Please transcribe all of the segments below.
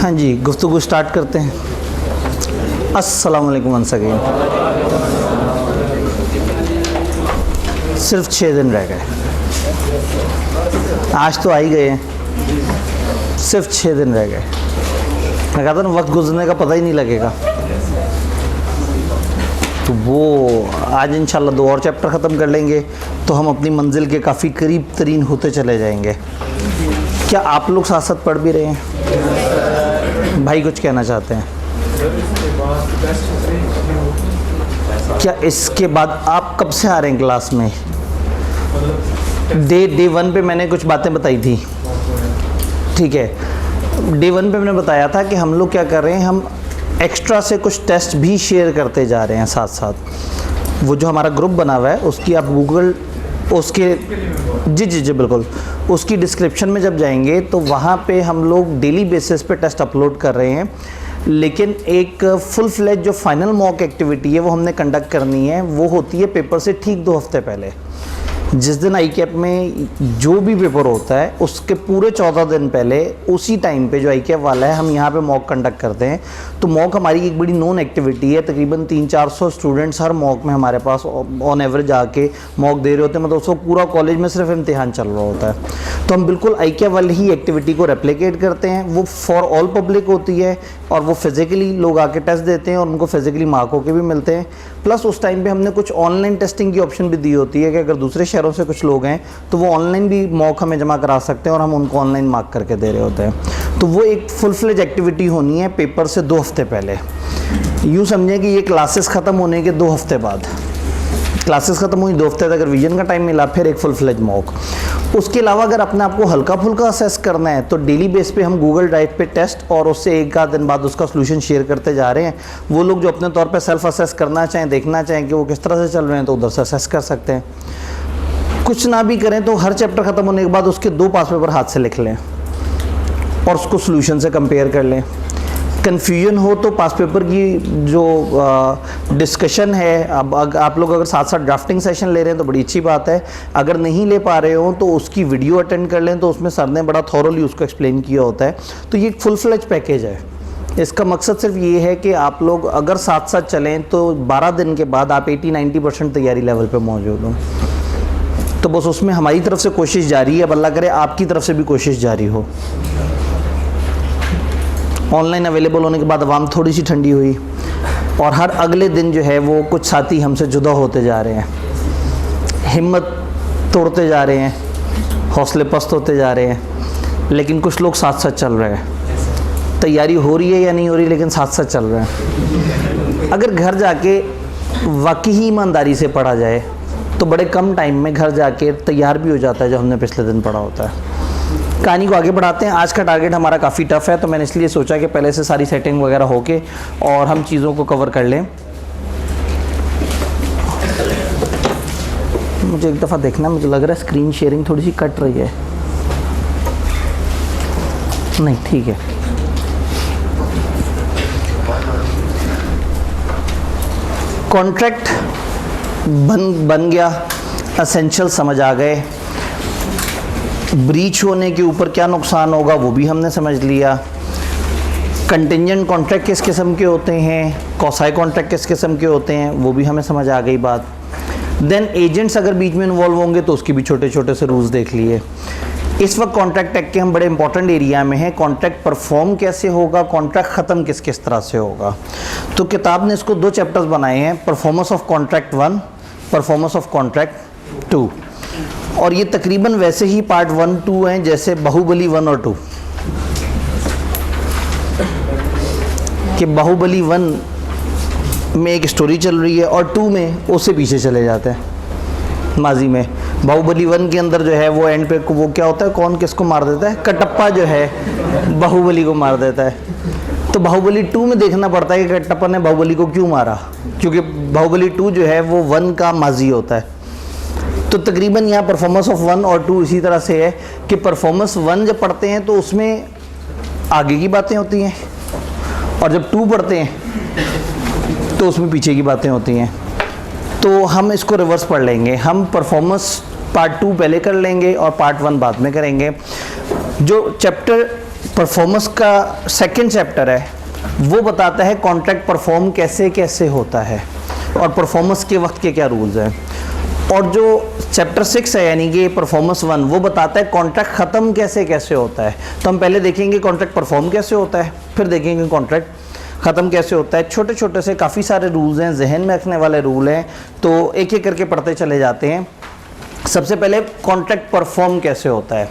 हाँ जी, गुफ्तगू स्टार्ट करते हैं। अस्सलाम वालेकुम वंस अगेन। सिर्फ 6 दिन रह गए, आज तो आ ही गए हैं। सिर्फ 6 दिन रह गए। मैं कहता हूँ वक्त गुजरने का पता ही नहीं लगेगा। तो वो आज इंशाल्लाह 2 और चैप्टर ख़त्म कर लेंगे तो हम अपनी मंजिल के काफ़ी करीब तरीन होते चले जाएंगे। क्या आप लोग साथ साथ पढ़ भी रहे हैं? भाई कुछ कहना चाहते हैं? क्या इसके बाद आप कब से आ रहे हैं क्लास में? डे 1 पे मैंने कुछ बातें बताई थी, ठीक है। डे 1 पे मैंने बताया था कि हम लोग क्या कर रहे हैं, हम एक्स्ट्रा से कुछ टेस्ट भी शेयर करते जा रहे हैं साथ साथ। वो जो हमारा ग्रुप बना हुआ है उसकी आप गूगल उसके जी बिल्कुल, उसकी डिस्क्रिप्शन में जब जाएंगे तो वहाँ पे हम लोग डेली बेसिस पे टेस्ट अपलोड कर रहे हैं। लेकिन एक फुल फ्लेज जो फाइनल मॉक एक्टिविटी है वो हमने कंडक्ट करनी है, वो होती है पेपर से ठीक 2 हफ्ते पहले। जिस दिन आई कैप में जो भी पेपर होता है उसके पूरे 14 दिन पहले उसी टाइम पे जो आई कैप वाला है हम यहाँ पे मॉक कंडक्ट करते हैं। तो मॉक हमारी एक बड़ी नोन एक्टिविटी है। तकरीबन 300-400 स्टूडेंट्स हर मॉक में हमारे पास ऑन एवरेज आके मॉक दे रहे होते हैं। मतलब उसको पूरा कॉलेज में सिर्फ इम्तिहान चल रहा होता है। तो हम बिल्कुल आई कैप वाली ही एक्टिविटी को रेप्लिकेट करते हैं। वो फॉर ऑल पब्लिक होती है और वो फिज़िकली लोग आके टेस्ट देते हैं और उनको फिज़िकली मार्क होके भी मिलते हैं। प्लस उस टाइम पे हमने कुछ ऑनलाइन टेस्टिंग की ऑप्शन भी दी होती है कि अगर दूसरे शहरों से कुछ लोग हैं तो वो ऑनलाइन भी मॉक हमें जमा करा सकते हैं और हम उनको ऑनलाइन मार्क करके दे रहे होते हैं। तो वो एक फुल फ्लेज एक्टिविटी होनी है पेपर से 2 हफ्ते पहले। यूँ समझें कि ये क्लासेस ख़त्म होने के 2 हफ्ते बाद, क्लासेस ख़त्म हुई 2 हफ्ते तक रिवीजन का टाइम मिला, फिर एक फुल फ्लेज मॉक। उसके अलावा अगर अपने आप को हल्का फुल्का असेस करना है तो डेली बेस पे हम गूगल ड्राइव पे टेस्ट और उससे एक आध दिन बाद उसका सॉल्यूशन शेयर करते जा रहे हैं। वो लोग जो अपने तौर पे सेल्फ असेस करना चाहें, देखना चाहें कि वो किस तरह से चल रहे हैं, तो उधर से असेस कर सकते हैं। कुछ ना भी करें तो हर चैप्टर ख़त्म होने के बाद उसके 2 पास पेपर हाथ से लिख लें और उसको सॉल्यूशन से कंपेयर कर लें। कन्फ्यूजन हो तो पास पेपर की जो डिस्कशन है, अब आप लोग अगर साथ साथ ड्राफ्टिंग सेशन ले रहे हैं तो बड़ी अच्छी बात है। अगर नहीं ले पा रहे हो तो उसकी वीडियो अटेंड कर लें, तो उसमें सर ने बड़ा थॉरोली उसको एक्सप्लेन किया होता है। तो ये एक फुल फ्लेज पैकेज है। इसका मकसद सिर्फ ये है कि आप लोग अगर साथ साथ चलें तो 12 दिन के बाद आप 80-90% तैयारी लेवल पर मौजूद हों। तो बस उसमें हमारी तरफ से कोशिश जारी है। अब अल्लाह करे आपकी तरफ से भी कोशिश जारी हो। ऑनलाइन अवेलेबल होने के बाद आवाम थोड़ी सी ठंडी हुई और हर अगले दिन जो है वो कुछ साथी हमसे जुदा होते जा रहे हैं, हिम्मत तोड़ते जा रहे हैं, हौसले पस्त होते जा रहे हैं। लेकिन कुछ लोग साथ साथ चल रहे हैं। तैयारी हो रही है या नहीं हो रही, लेकिन साथ साथ चल रहे हैं। अगर घर जाके वाकई ही ईमानदारी से पढ़ा जाए तो बड़े कम टाइम में घर जाके तैयार भी हो जाता है जो हमने पिछले दिन पढ़ा होता है। कहानी को आगे बढ़ाते हैं। आज का टारगेट हमारा काफ़ी टफ है, तो मैंने इसलिए सोचा कि पहले से सारी सेटिंग वगैरह होके और हम चीज़ों को कवर कर लें। मुझे एक दफ़ा देखना, मुझे लग रहा है स्क्रीन शेयरिंग थोड़ी सी कट रही है। नहीं, ठीक है। कॉन्ट्रैक्ट बन गया, एसेंशियल समझ आ गए। ब्रीच होने के ऊपर क्या नुकसान होगा वो भी हमने समझ लिया। कंटिंजेंट कॉन्ट्रैक्ट किस किस्म के होते हैं, कॉसाई कॉन्ट्रैक्ट किस किस्म के होते हैं, वो भी हमें समझ आ गई बात। देन एजेंट्स अगर बीच में इन्वॉल्व होंगे तो उसकी भी छोटे छोटे से रूल्स देख लिए। इस वक्त कॉन्ट्रैक्ट एक्ट के हम बड़े इंपॉर्टेंट एरिया में हैं। कॉन्ट्रैक्ट परफॉर्म कैसे होगा, कॉन्ट्रैक्ट ख़त्म किस किस तरह से होगा। तो किताब ने इसको 2 चैप्टर्स बनाए हैं, performance of contract 1, performance of contract 2। और ये तकरीबन वैसे ही पार्ट 1-2 हैं जैसे बाहुबली 1 और 2। कि बाहुबली 1 में एक स्टोरी चल रही है और 2 में उससे पीछे चले जाते हैं माजी में। बाहुबली 1 के अंदर जो है वो एंड पे वो क्या होता है, कौन किसको मार देता है, कटप्पा जो है बाहुबली को मार देता है। तो बाहुबली 2 में देखना पड़ता है कि कटप्पा ने बाहुबली को क्यों मारा, क्योंकि बाहुबली 2 जो है वो 1 का माजी होता है। तो तकरीबन यहाँ परफॉर्मेंस ऑफ 1 और 2 इसी तरह से है कि परफॉर्मेंस 1 जब पढ़ते हैं तो उसमें आगे की बातें होती हैं और जब 2 पढ़ते हैं तो उसमें पीछे की बातें होती हैं। तो हम इसको रिवर्स पढ़ लेंगे। हम परफॉर्मेंस पार्ट 2 पहले कर लेंगे और पार्ट 1 बाद में करेंगे। जो चैप्टर परफॉर्मेंस का सेकंड चैप्टर है, वो बताता है कॉन्ट्रैक्ट परफॉर्म कैसे कैसे होता है और परफॉर्मेंस के वक्त के क्या रूल्स हैं। और जो चैप्टर 6 है यानी कि परफॉर्मेंस 1, वो बताता है कॉन्ट्रैक्ट ख़त्म कैसे कैसे होता है। तो हम पहले देखेंगे कॉन्ट्रैक्ट परफॉर्म कैसे होता है, फिर देखेंगे कॉन्ट्रैक्ट ख़त्म कैसे होता है। छोटे छोटे से काफ़ी सारे रूल्स हैं, जहन में रखने वाले रूल हैं, तो एक एक करके पढ़ते चले जाते हैं। सबसे पहले कॉन्ट्रैक्ट परफॉर्म कैसे होता है।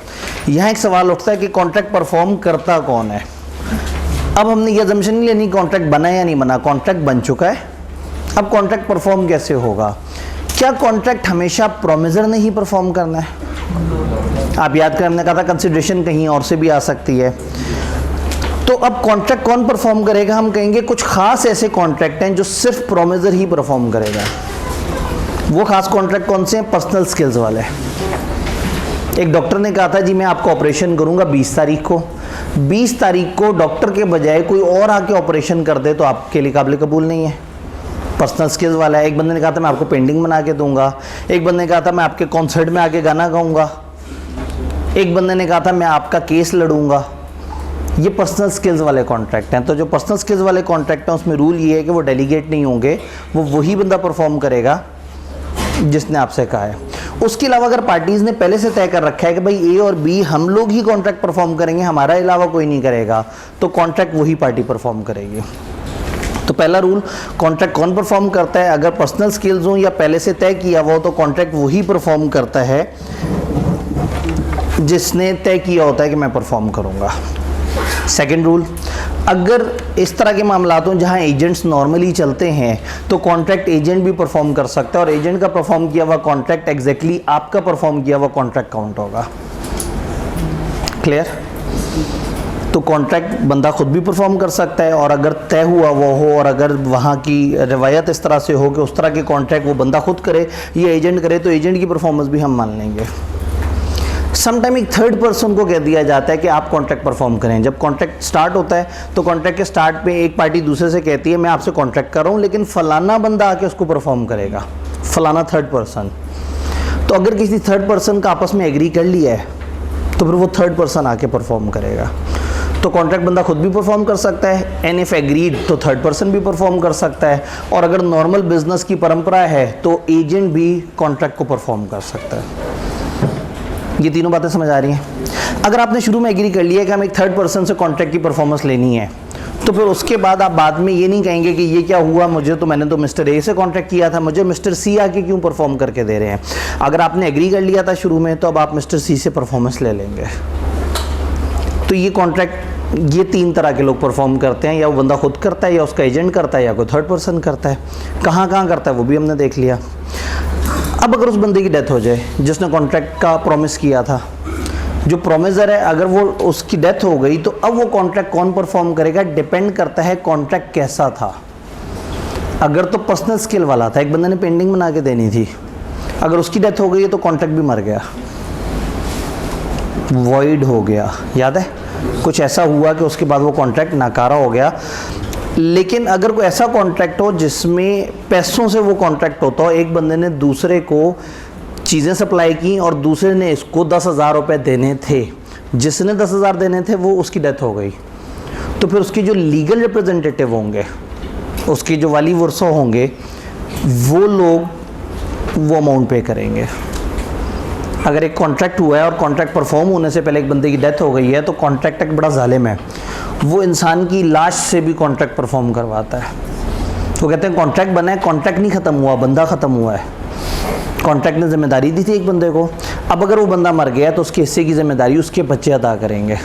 यहाँ एक सवाल उठता है कि कॉन्ट्रैक्ट परफॉर्म करता कौन है। अब हमने ये अजम्पशन नहीं लेनी कॉन्ट्रैक्ट बना या नहीं बना, कॉन्ट्रैक्ट बन चुका है, अब कॉन्ट्रैक्ट परफॉर्म कैसे होगा। क्या कॉन्ट्रैक्ट हमेशा प्रोमिसर ने ही परफॉर्म करना है। आप याद करें हमने कहा था कंसिडरेशन कहीं और से भी आ सकती है। तो अब कॉन्ट्रैक्ट कौन परफॉर्म करेगा, हम कहेंगे कुछ खास ऐसे कॉन्ट्रैक्ट हैं जो सिर्फ प्रोमिसर ही परफॉर्म करेगा। वो खास कॉन्ट्रैक्ट कौन से हैं, पर्सनल स्किल्स वाले। एक डॉक्टर ने कहा था जी मैं आपका ऑपरेशन करूंगा 20 तारीख को, 20 तारीख को डॉक्टर के बजाय कोई और आके ऑपरेशन कर दे तो आपके लिए काबिल कबूल नहीं है, पर्सनल स्किल्स वाला है। एक बंदे ने कहा था मैं आपको पेंटिंग बना के दूंगा, एक बंदे ने कहा था मैं आपके कॉन्सर्ट में आके गाना गाऊंगा, एक बंदे ने कहा था मैं आपका केस लड़ूंगा। ये पर्सनल स्किल्स वाले कॉन्ट्रैक्ट हैं। तो जो पर्सनल स्किल्स वाले कॉन्ट्रैक्ट हैं उसमें रूल ये है कि वो डेलीगेट नहीं होंगे, वो वही बंदा परफॉर्म करेगा जिसने आपसे कहा है। उसके अलावा अगर पार्टीज़ ने पहले से तय कर रखा है कि भाई ए और बी हम लोग ही कॉन्ट्रैक्ट परफॉर्म करेंगे, हमारा अलावा कोई नहीं करेगा, तो कॉन्ट्रैक्ट वही पार्टी परफॉर्म करेगी। तो पहला रूल, कॉन्ट्रैक्ट कौन परफॉर्म करता है। अगर पर्सनल स्किल्स हो या पहले से तय किया हुआ हो तो कॉन्ट्रैक्ट वही परफॉर्म करता है जिसने तय किया होता है कि मैं परफॉर्म करूँगा। सेकेंड रूल, अगर इस तरह के मामलात हों जहां एजेंट्स नॉर्मली चलते हैं तो कॉन्ट्रैक्ट एजेंट भी परफॉर्म कर सकता है और एजेंट का परफॉर्म किया हुआ कॉन्ट्रैक्ट एग्जैक्टली आपका परफॉर्म किया हुआ कॉन्ट्रैक्ट काउंट होगा। क्लियर। तो कॉन्ट्रैक्ट बंदा खुद भी परफॉर्म कर सकता है और अगर तय हुआ वो हो और अगर वहाँ की रवायत इस तरह से हो कि उस तरह के कॉन्ट्रैक्ट वो बंदा खुद करे या एजेंट करे तो एजेंट की परफॉर्मेंस भी हम मान लेंगे। समटाइम एक थर्ड पर्सन को कह दिया जाता है कि आप कॉन्ट्रैक्ट परफॉर्म करें। जब कॉन्ट्रैक्ट स्टार्ट होता है तो कॉन्ट्रैक्ट के स्टार्ट पे एक पार्टी दूसरे से कहती है मैं आपसे कॉन्ट्रैक्ट कर रहा हूँ लेकिन फलाना बंदा आके उसको परफॉर्म करेगा, फलाना थर्ड पर्सन। तो अगर किसी थर्ड पर्सन का आपस में एग्री कर लिया है तो फिर वो थर्ड पर्सन आके परफॉर्म करेगा। तो कॉन्ट्रैक्ट बंदा खुद भी परफॉर्म कर सकता है, एंड इफ एग्रीड तो थर्ड पर्सन भी परफॉर्म कर सकता है, और अगर नॉर्मल बिजनेस की परंपरा है तो एजेंट भी कॉन्ट्रैक्ट को परफॉर्म कर सकता है। ये तीनों बातें समझ आ रही हैं। अगर आपने शुरू में एग्री कर लिया कि हम एक थर्ड पर्सन से कॉन्ट्रैक्ट की परफॉर्मेंस लेनी है तो फिर उसके बाद आप बाद में ये नहीं कहेंगे कि ये क्या हुआ, मैंने तो मिस्टर ए से कॉन्ट्रैक्ट किया था, मुझे मिस्टर सी आके क्यों परफॉर्म करके दे रहे हैं। अगर आपने एग्री कर लिया था शुरू में तो अब आप मिस्टर सी से परफॉर्मेंस ले लेंगे। तो ये कॉन्ट्रैक्ट ये तीन तरह के लोग परफॉर्म करते हैं, या वो बंदा खुद करता है या उसका एजेंट करता है या कोई थर्ड पर्सन करता है। कहाँ कहाँ करता है वो भी हमने देख लिया। अब अगर उस बंदे की डेथ हो जाए जिसने कॉन्ट्रैक्ट का प्रॉमिस किया था, जो प्रोमिसर है, अगर वो उसकी डेथ हो गई तो अब वो कॉन्ट्रैक्ट कौन परफॉर्म करेगा, डिपेंड करता है कॉन्ट्रैक्ट कैसा था। अगर तो पर्सनल स्किल वाला था, एक बंदे ने पेंटिंग बना के देनी थी, अगर उसकी डेथ हो गई है तो कॉन्ट्रैक्ट भी मर गया, वॉइड हो गया। याद है कुछ ऐसा हुआ कि उसके बाद वो कॉन्ट्रैक्ट नाकारा हो गया। लेकिन अगर कोई ऐसा कॉन्ट्रैक्ट हो जिसमें पैसों से वो कॉन्ट्रैक्ट होता हो, एक बंदे ने दूसरे को चीज़ें सप्लाई की और दूसरे ने इसको 10,000 रुपये देने थे, जिसने 10,000 देने थे वो उसकी डेथ हो गई, तो फिर उसकी जो लीगल रिप्रेजेंटेटिव होंगे, उसकी जो वाली वर्सो होंगे, वो लोग वो अमाउंट पे करेंगे। अगर एक कॉन्ट्रैक्ट हुआ है और कॉन्ट्रैक्ट परफॉर्म होने से पहले एक बंदे की डेथ हो गई है तो कॉन्ट्रैक्ट एक बड़ा जालिम है, वो इंसान की लाश से भी कॉन्ट्रैक्ट परफॉर्म करवाता है। वो कहते हैं कॉन्ट्रैक्ट बना है, कॉन्ट्रैक्ट नहीं ख़त्म हुआ, बंदा ख़त्म हुआ है। कॉन्ट्रैक्ट ने जिम्मेदारी दी थी एक बंदे को, अब अगर वो बंदा मर गया तो उसके हिस्से की जिम्मेदारी उसके बच्चे अदा करेंगे।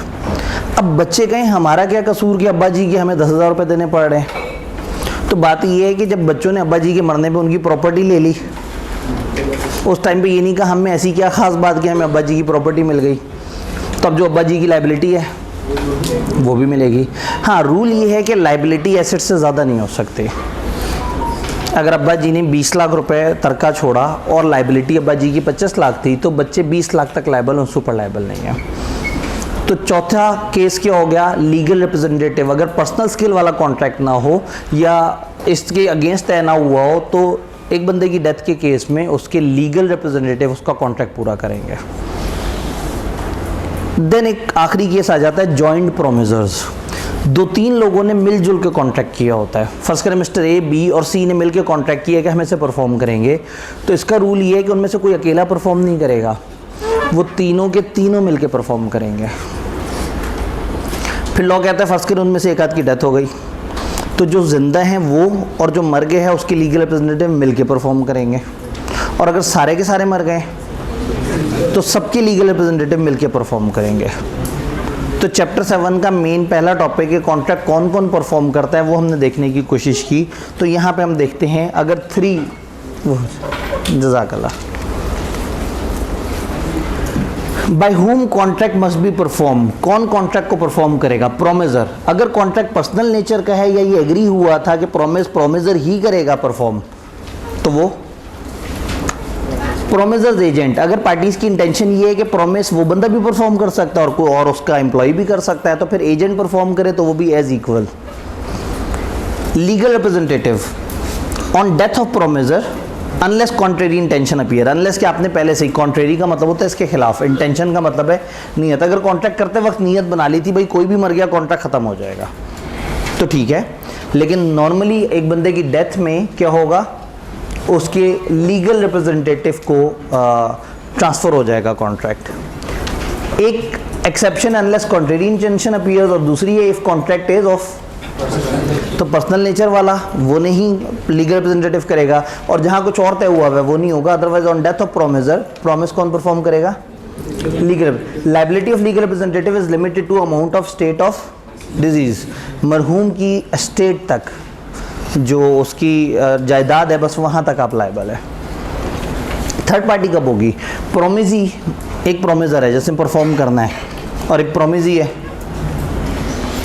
अब बच्चे कहें हमारा क्या कसूर कि अब्बा जी के हमें 10,000 रुपये देने पड़ रहे हैं। तो बात ये है कि जब बच्चों ने अब्बा जी के मरने पे उनकी प्रॉपर्टी ले ली, उस टाइम पे ये नहीं कहा हमें ऐसी क्या ख़ास बात कि हमें अब्बा जी की प्रॉपर्टी मिल गई, तो अब जो अब्बा जी की लाइबिलिटी है वो भी मिलेगी। हाँ, रूल ये है कि लाइबिलिटी एसेट से ज़्यादा नहीं हो सकती। अगर अब्बा जी ने 20 लाख रुपए तरका छोड़ा और लाइबिलिटी अब्बा जी की 25 लाख थी तो बच्चे 20 लाख तक लाइबल और सुपर लाइबल नहीं है। तो चौथा केस क्या हो गया, लीगल रिप्रेजेंटेटिव। अगर पर्सनल स्किल वाला कॉन्ट्रैक्ट ना हो या इसके अगेंस्ट तय ना हुआ हो तो एक बंदे की डेथ के केस में उसके लीगल रिप्रेजेंटेटिव उसका कॉन्ट्रैक्ट पूरा करेंगे। देन एक आखिरी केस आ जाता है जॉइंट प्रोमिसर्स। 2-3 लोगों ने मिलजुल के कॉन्ट्रैक्ट किया होता है। फर्स्ट करें मिस्टर ए, बी और सी ने मिलकर कॉन्ट्रैक्ट किया कि हम ऐसे परफॉर्म करेंगे, तो इसका रूल ये है कि उनमें से कोई अकेला परफॉर्म नहीं करेगा, वो तीनों के तीनों मिलकर परफॉर्म करेंगे। फिर लॉ कहता है फर्स्ट करें उनमें से एक आध की डेथ हो गई, तो जो जिंदा हैं वो और जो मर गए हैं उसके लीगल रिप्रेजेंटेटिव मिलकर परफॉर्म करेंगे। और अगर सारे के सारे मर गए तो सबके लीगल रिप्रेजेंटेटिव मिलकर परफॉर्म करेंगे। तो चैप्टर 7 का मेन पहला टॉपिक है कॉन्ट्रैक्ट कौन कौन परफॉर्म करता है, वो हमने देखने की कोशिश की। तो यहाँ पे हम देखते हैं अगर 3 जज़ाकल्लाह by whom contract must be perform, कौन कॉन्ट्रैक्ट को परफॉर्म करेगा? प्रोमिसर। अगर कॉन्ट्रैक्ट पर्सनल नेचर का है या ये एग्री हुआ था कि प्रोमिसर ही करेगा परफॉर्म, तो वो प्रोमिसर्स एजेंट। अगर पार्टीज की इंटेंशन ये है कि प्रॉमिस वो बंदा भी परफॉर्म कर सकता है और कोई और उसका एम्प्लॉय भी कर सकता है, तो फिर एजेंट परफॉर्म करे तो वो भी as equal. Legal representative on death of promisor unless contrary intention appear, unless कि आपने पहले से ही, कॉन्ट्रेरी का मतलब होता है इसके खिलाफ, इंटेंशन का मतलब है नीयत। अगर कॉन्ट्रैक्ट करते वक्त नीयत बना ली थी भाई कोई भी मर गया कॉन्ट्रैक्ट खत्म हो जाएगा, तो ठीक है। लेकिन नॉर्मली एक बंदे की डेथ में क्या होगा, उसके लीगल रिप्रेजेंटेटिव को ट्रांसफ़र हो जाएगा कॉन्ट्रैक्ट। एक exception unless contrary intention appears, और दूसरी है इफ़ कॉन्ट्रैक्ट इज ऑफ, तो पर्सनल नेचर वाला वो नहीं लीगल रिप्रेजेंटेटिव करेगा, और जहाँ कुछ और तय हुआ है वो नहीं होगा। Otherwise on death of promisor promise कौन परफॉर्म करेगा? Legal. Liability of legal representative is limited to amount of state of deceased, मरहूम की स्टेट तक जो उसकी जायदाद है बस वहाँ तक आप लायबल है। थर्ड पार्टी कब होगी? प्रोमिजी, एक प्रोमिसर है जिसने परफॉर्म करना है और एक प्रोमिजी है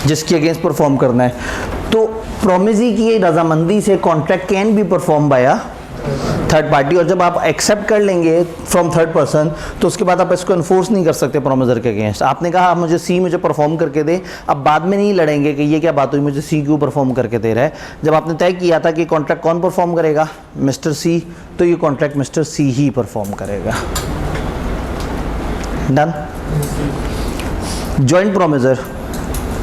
जिसके अगेंस्ट परफॉर्म करना है। तो प्रोमिजी की रजामंदी से contract can be perform by a third party, और जब आप एक्सेप्ट कर लेंगे फ्रॉम थर्ड पर्सन तो उसके बाद आप इसको इन्फोर्स नहीं कर सकते प्रोमिसर के अगेंस्ट। आपने कहा मुझे सी मुझे परफॉर्म करके दे, अब बाद में नहीं लड़ेंगे कि ये क्या बात हुई, मुझे सी क्यों परफॉर्म करके दे रहा है। जब आपने तय किया था कि कॉन्ट्रैक्ट कौन परफॉर्म करेगा, मिस्टर सी, तो ये कॉन्ट्रैक्ट मिस्टर सी ही परफॉर्म करेगा। Done. Joint promisor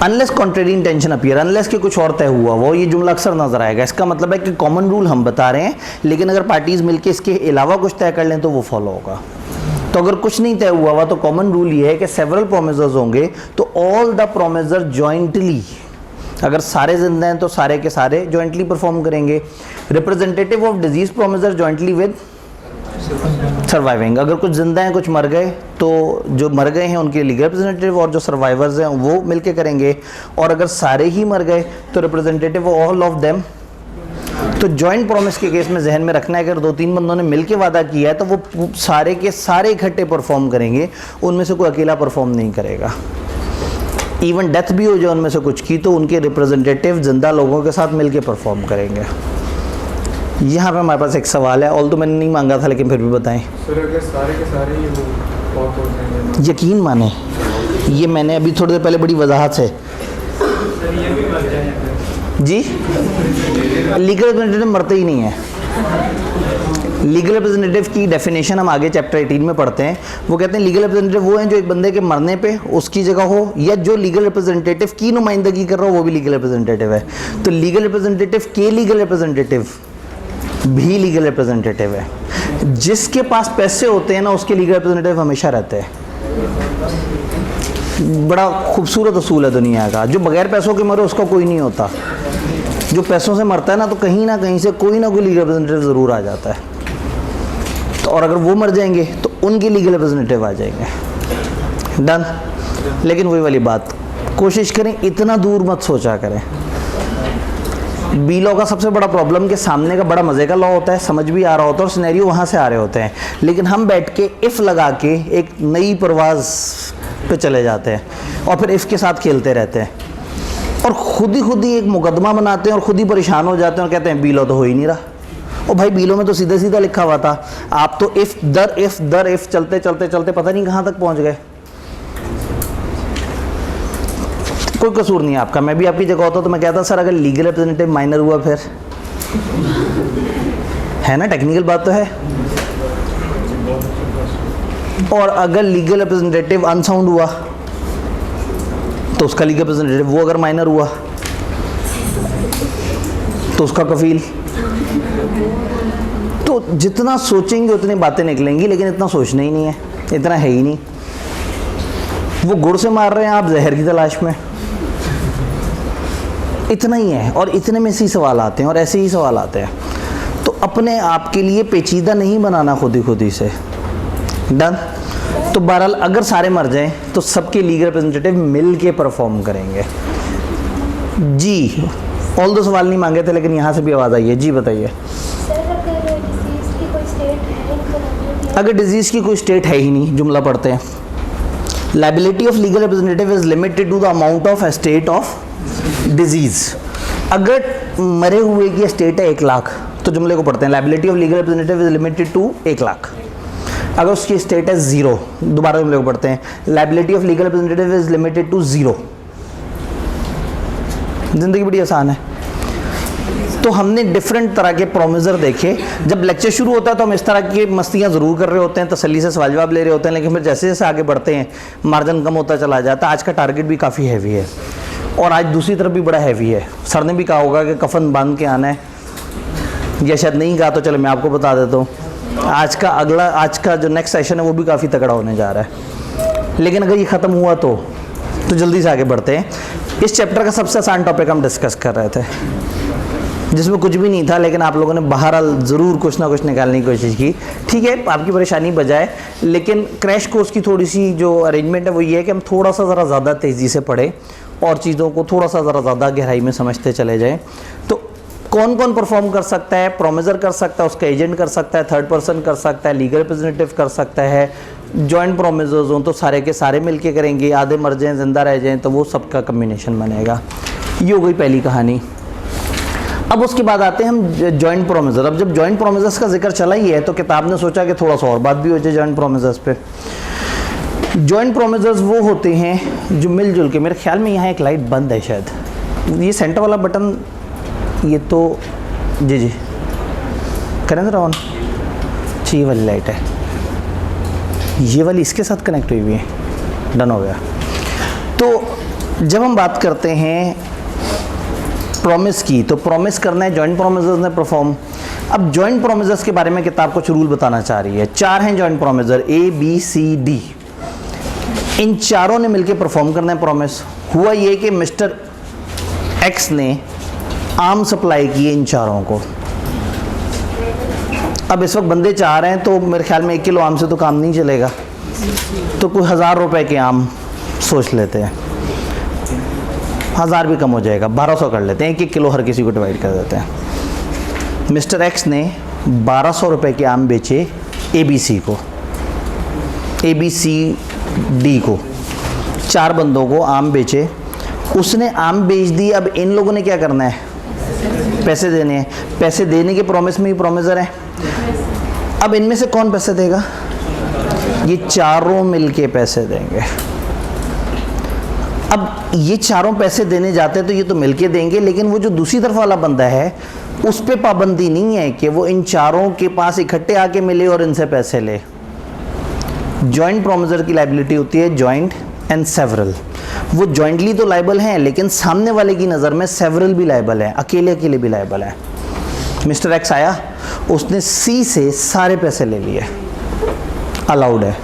unless contrary intention appear, unless कि कुछ और तय हुआ वो, ये जुमला अक्सर नजर आएगा। इसका मतलब है कि कॉमन रूल हम बता रहे हैं, लेकिन अगर पार्टीज मिलके इसके अलावा कुछ तय कर लें तो वो फॉलो होगा। तो अगर कुछ नहीं तय हुआ तो कॉमन रूल ये है कि सेवरल प्रोमिसर्स होंगे, तो ऑल द प्रोमिसर जॉइंटली, अगर सारे जिंदा हैं तो सारे के सारे जॉइंटली परफॉर्म करेंगे। Representative of disease promisor jointly with surviving, अगर कुछ जिंदा हैं कुछ मर गए तो जो मर गए हैं उनके लीगल रिप्रेजेंटेटिव और जो सर्वाइवर्स हैं वो मिलके करेंगे, और अगर सारे ही मर गए तो रिप्रेजेंटेटिव ऑल ऑफ देम। तो जॉइंट प्रॉमिस के केस में जहन में रखना है अगर 2-3 बंदों ने मिलके वादा किया है तो वो सारे के सारे इकट्ठे परफॉर्म करेंगे, उनमें से कोई अकेला परफॉर्म नहीं करेगा। इवन डेथ भी हो जाए उनमें से कुछ की तो उनके रिप्रेजेंटेटिव जिंदा लोगों के साथ मिलके परफॉर्म करेंगे। यहाँ पे हमारे पास एक सवाल है, ऑल तो मैंने नहीं मांगा था लेकिन फिर भी बताएं। सर अगर सारे के सारे ये वो यकीन माने, ये मैंने अभी थोड़ी देर पहले बड़ी वजाहत से जी, लीगल रिप्रेजेंटेटिव मरते ही नहीं है। लीगल रिप्रेजेंटेटिव की डेफिनेशन हम आगे चैप्टर 18 में पढ़ते हैं। वो कहते हैं लीगल रिप्रेजेंटेटिव वो हैं जो एक बंदे के मरने पे उसकी जगह हो, या जो लीगल रिप्रेजेंटेटिव की नुमाइंदगी कर रहा हो वो भी लीगल रिप्रेजेंटेटिव है। तो लीगल रिप्रेजेंटेटिव के लीगल रिप्रेजेंटेटिव भी लीगल रिप्रेजेंटेटिव है। जिसके पास पैसे होते हैं ना उसके लीगल रिप्रेजेंटेटिव हमेशा रहते हैं। बड़ा खूबसूरत असूल है दुनिया का, जो बगैर पैसों के मरे उसका कोई नहीं होता। जो पैसों से मरता है ना तो कहीं ना कहीं से कोई ना कोई लीगल रिप्रेजेंटेटिव ज़रूर आ जाता है। तो और अगर वो मर जाएंगे तो उनके लीगल रिप्रेजेंटेटिव आ जाएंगे। डन। लेकिन वही वाली बात, कोशिश करें इतना दूर मत सोचा करें। बी लॉ का सबसे बड़ा प्रॉब्लम कि सामने का बड़ा मज़े का लॉ होता है, समझ भी आ रहा होता है और सिनेरियो वहाँ से आ रहे होते हैं, लेकिन हम बैठ के इफ़ लगा के एक नई परवाज़ पे चले जाते हैं और फिर इफ़ के साथ खेलते रहते हैं और खुद ही एक मुकदमा बनाते हैं और खुद ही परेशान हो जाते हैं और कहते हैं बी लॉ तो हो ही नहीं रहा। और भाई बी लॉ में तो सीधा सीधा लिखा हुआ था, आप तो इफ़ दर इफ़ चलते चलते पता नहीं कहाँ तक पहुँच गए। कोई कसूर नहीं है आपका, मैं भी आपकी जगह होता तो मैं कहता सर अगर लीगल रिप्रेजेंटेटिव माइनर हुआ फिर, है ना, टेक्निकल बात तो है। और अगर लीगल रिप्रेजेंटेटिव अनसाउंड हुआ तो उसका लीगल रिप्रेजेंटेटिव, वो अगर माइनर हुआ तो उसका कफील। तो जितना सोचेंगे उतनी बातें निकलेंगी, लेकिन इतना सोचना ही नहीं है, इतना है ही नहीं। वो गुड़ से मार रहे हैं, आप जहर की तलाश में, इतना ही है। और इतने में से ही सवाल आते हैं और ऐसे ही सवाल आते हैं। तो अपने आप के लिए पेचीदा नहीं बनाना खुद ही से। डन। तो बहरहाल अगर सारे मर जाएं तो सबके लीगल रिप्रेजेंटेटिव मिल के परफॉर्म करेंगे। जी, ऑल दो सवाल नहीं मांगे थे, लेकिन यहाँ से भी आवाज़ आई है। जी बताइए। अगर डिजीज़ की कोई स्टेट है ही नहीं, जुमला पढ़ते हैं, liability of legal representative is limited to the amount of state of deceased. अगर मरे हुए की स्टेट है 1 लाख, तो जुमले को पढ़ते हैं, liability of legal representative is limited to 1 lakh. अगर उसकी स्टेट है 0, दोबारा जुमले को पढ़ते हैं, liability of legal representative is limited to 0। ज़िंदगी बड़ी आसान है। तो हमने डिफरेंट तरह के प्रोमिजर देखे। जब लेक्चर शुरू होता है तो हम इस तरह की मस्तियाँ ज़रूर कर रहे होते हैं, तसल्ली से सवाल जवाब ले रहे होते हैं, लेकिन फिर जैसे जैसे आगे बढ़ते हैं मार्जिन कम होता चला जाता है। आज का टारगेट भी काफ़ी हैवी है और आज दूसरी तरफ भी बड़ा हैवी है। सर ने भी कहा होगा कि कफन बांध के आना है, या शायद नहीं कहा, तो चलो मैं आपको बता देता हूँ। आज का जो नेक्स्ट सेशन है वो भी काफ़ी तगड़ा होने जा रहा है। लेकिन अगर ये ख़त्म हुआ तो जल्दी से आगे बढ़ते हैं। इस चैप्टर का सबसे आसान टॉपिक हम डिस्कस कर रहे थे, जिसमें कुछ भी नहीं था, लेकिन आप लोगों ने बहरहाल ज़रूर कुछ ना कुछ निकालने की कोशिश की। ठीक है, आपकी परेशानी बजाए, लेकिन क्रैश कोर्स की थोड़ी सी जो अरेंजमेंट है वो ये है कि हम थोड़ा सा ज़रा ज़्यादा तेज़ी से पढ़ें और चीज़ों को थोड़ा सा ज़रा ज़्यादा गहराई में समझते चले जाएँ। तो कौन कौन परफॉर्म कर सकता है? प्रोमिजर कर सकता है, उसका एजेंट कर सकता है, थर्ड पर्सन कर सकता है, लीगल रिप्रेजेंटेटिव कर सकता है। जॉइंट प्रोमिजर्स हों तो सारे के सारे मिलके करेंगे, आधे मर जाएँ जिंदा रह जाएँ तो वो सबका कम्बिनेशन बनेगा। ये हो गई पहली कहानी। अब उसके बाद आते हैं हम जॉइंट प्रोमिजर। अब जब जॉइंट प्रोमिजर्स का जिक्र चला ही है तो किताब ने सोचा कि थोड़ा सा और बात भी हो जाए जॉइंट प्रोमिजर्स पे। जॉइंट प्रोमिजर्स वो होते हैं जो मिलजुल के, मेरे ख्याल में यहाँ एक लाइट बंद है शायद, ये सेंटर वाला बटन, ये तो जी करें ज़रा ऑन। ये वाली लाइट है, ये वाली इसके साथ कनेक्ट हुई है। डन हो गया। तो जब हम बात करते हैं प्रॉमिस की, तो प्रॉमिस करना है जॉइंट प्रोमिजर्स ने परफॉर्म। अब जॉइंट प्रोमिजर्स के बारे में किताब कुछ रूल बताना चाह रही है। 4 हैं जॉइंट प्रोमिजर, ABCD। इन चारों ने मिलकर परफॉर्म करना है प्रॉमिस। हुआ ये कि मिस्टर एक्स ने आम सप्लाई किए इन चारों को। अब इस वक्त बंदे चाह रहे हैं तो मेरे ख्याल में 1 किलो आम से तो काम नहीं चलेगा, तो कोई 1000 रुपए के आम सोच लेते हैं। 1000 भी कम हो जाएगा, 1200 कर लेते हैं, 1-1 किलो हर किसी को डिवाइड कर देते हैं। मिस्टर एक्स ने 1200 रुपए के आम बेचे ABC को, ABCD को। 4 बंदों को आम बेचे, उसने आम बेच दी। अब इन लोगों ने क्या करना है? पैसे देने हैं। पैसे देने के प्रॉमिस में ही प्रोमिजर है। अब इनमें से कौन पैसे देगा? ये चारों मिलके पैसे देंगे। अब ये चारों पैसे देने जाते हैं तो ये तो मिलके देंगे, लेकिन वो जो दूसरी तरफ वाला बंदा है उस पे पाबंदी नहीं है कि वो इन चारों के पास इकट्ठे आके मिले और इनसे पैसे ले। जॉइंट प्रोमिजर की लायबिलिटी होती है जॉइंट एंड सेवरल। वो जॉइंटली तो लायबल हैं, लेकिन सामने वाले की नज़र में सेवरल भी लायबल है, अकेले अकेले भी लायबल है। मिस्टर एक्स आया, उसने C से सारे पैसे ले लिए, अलाउड है।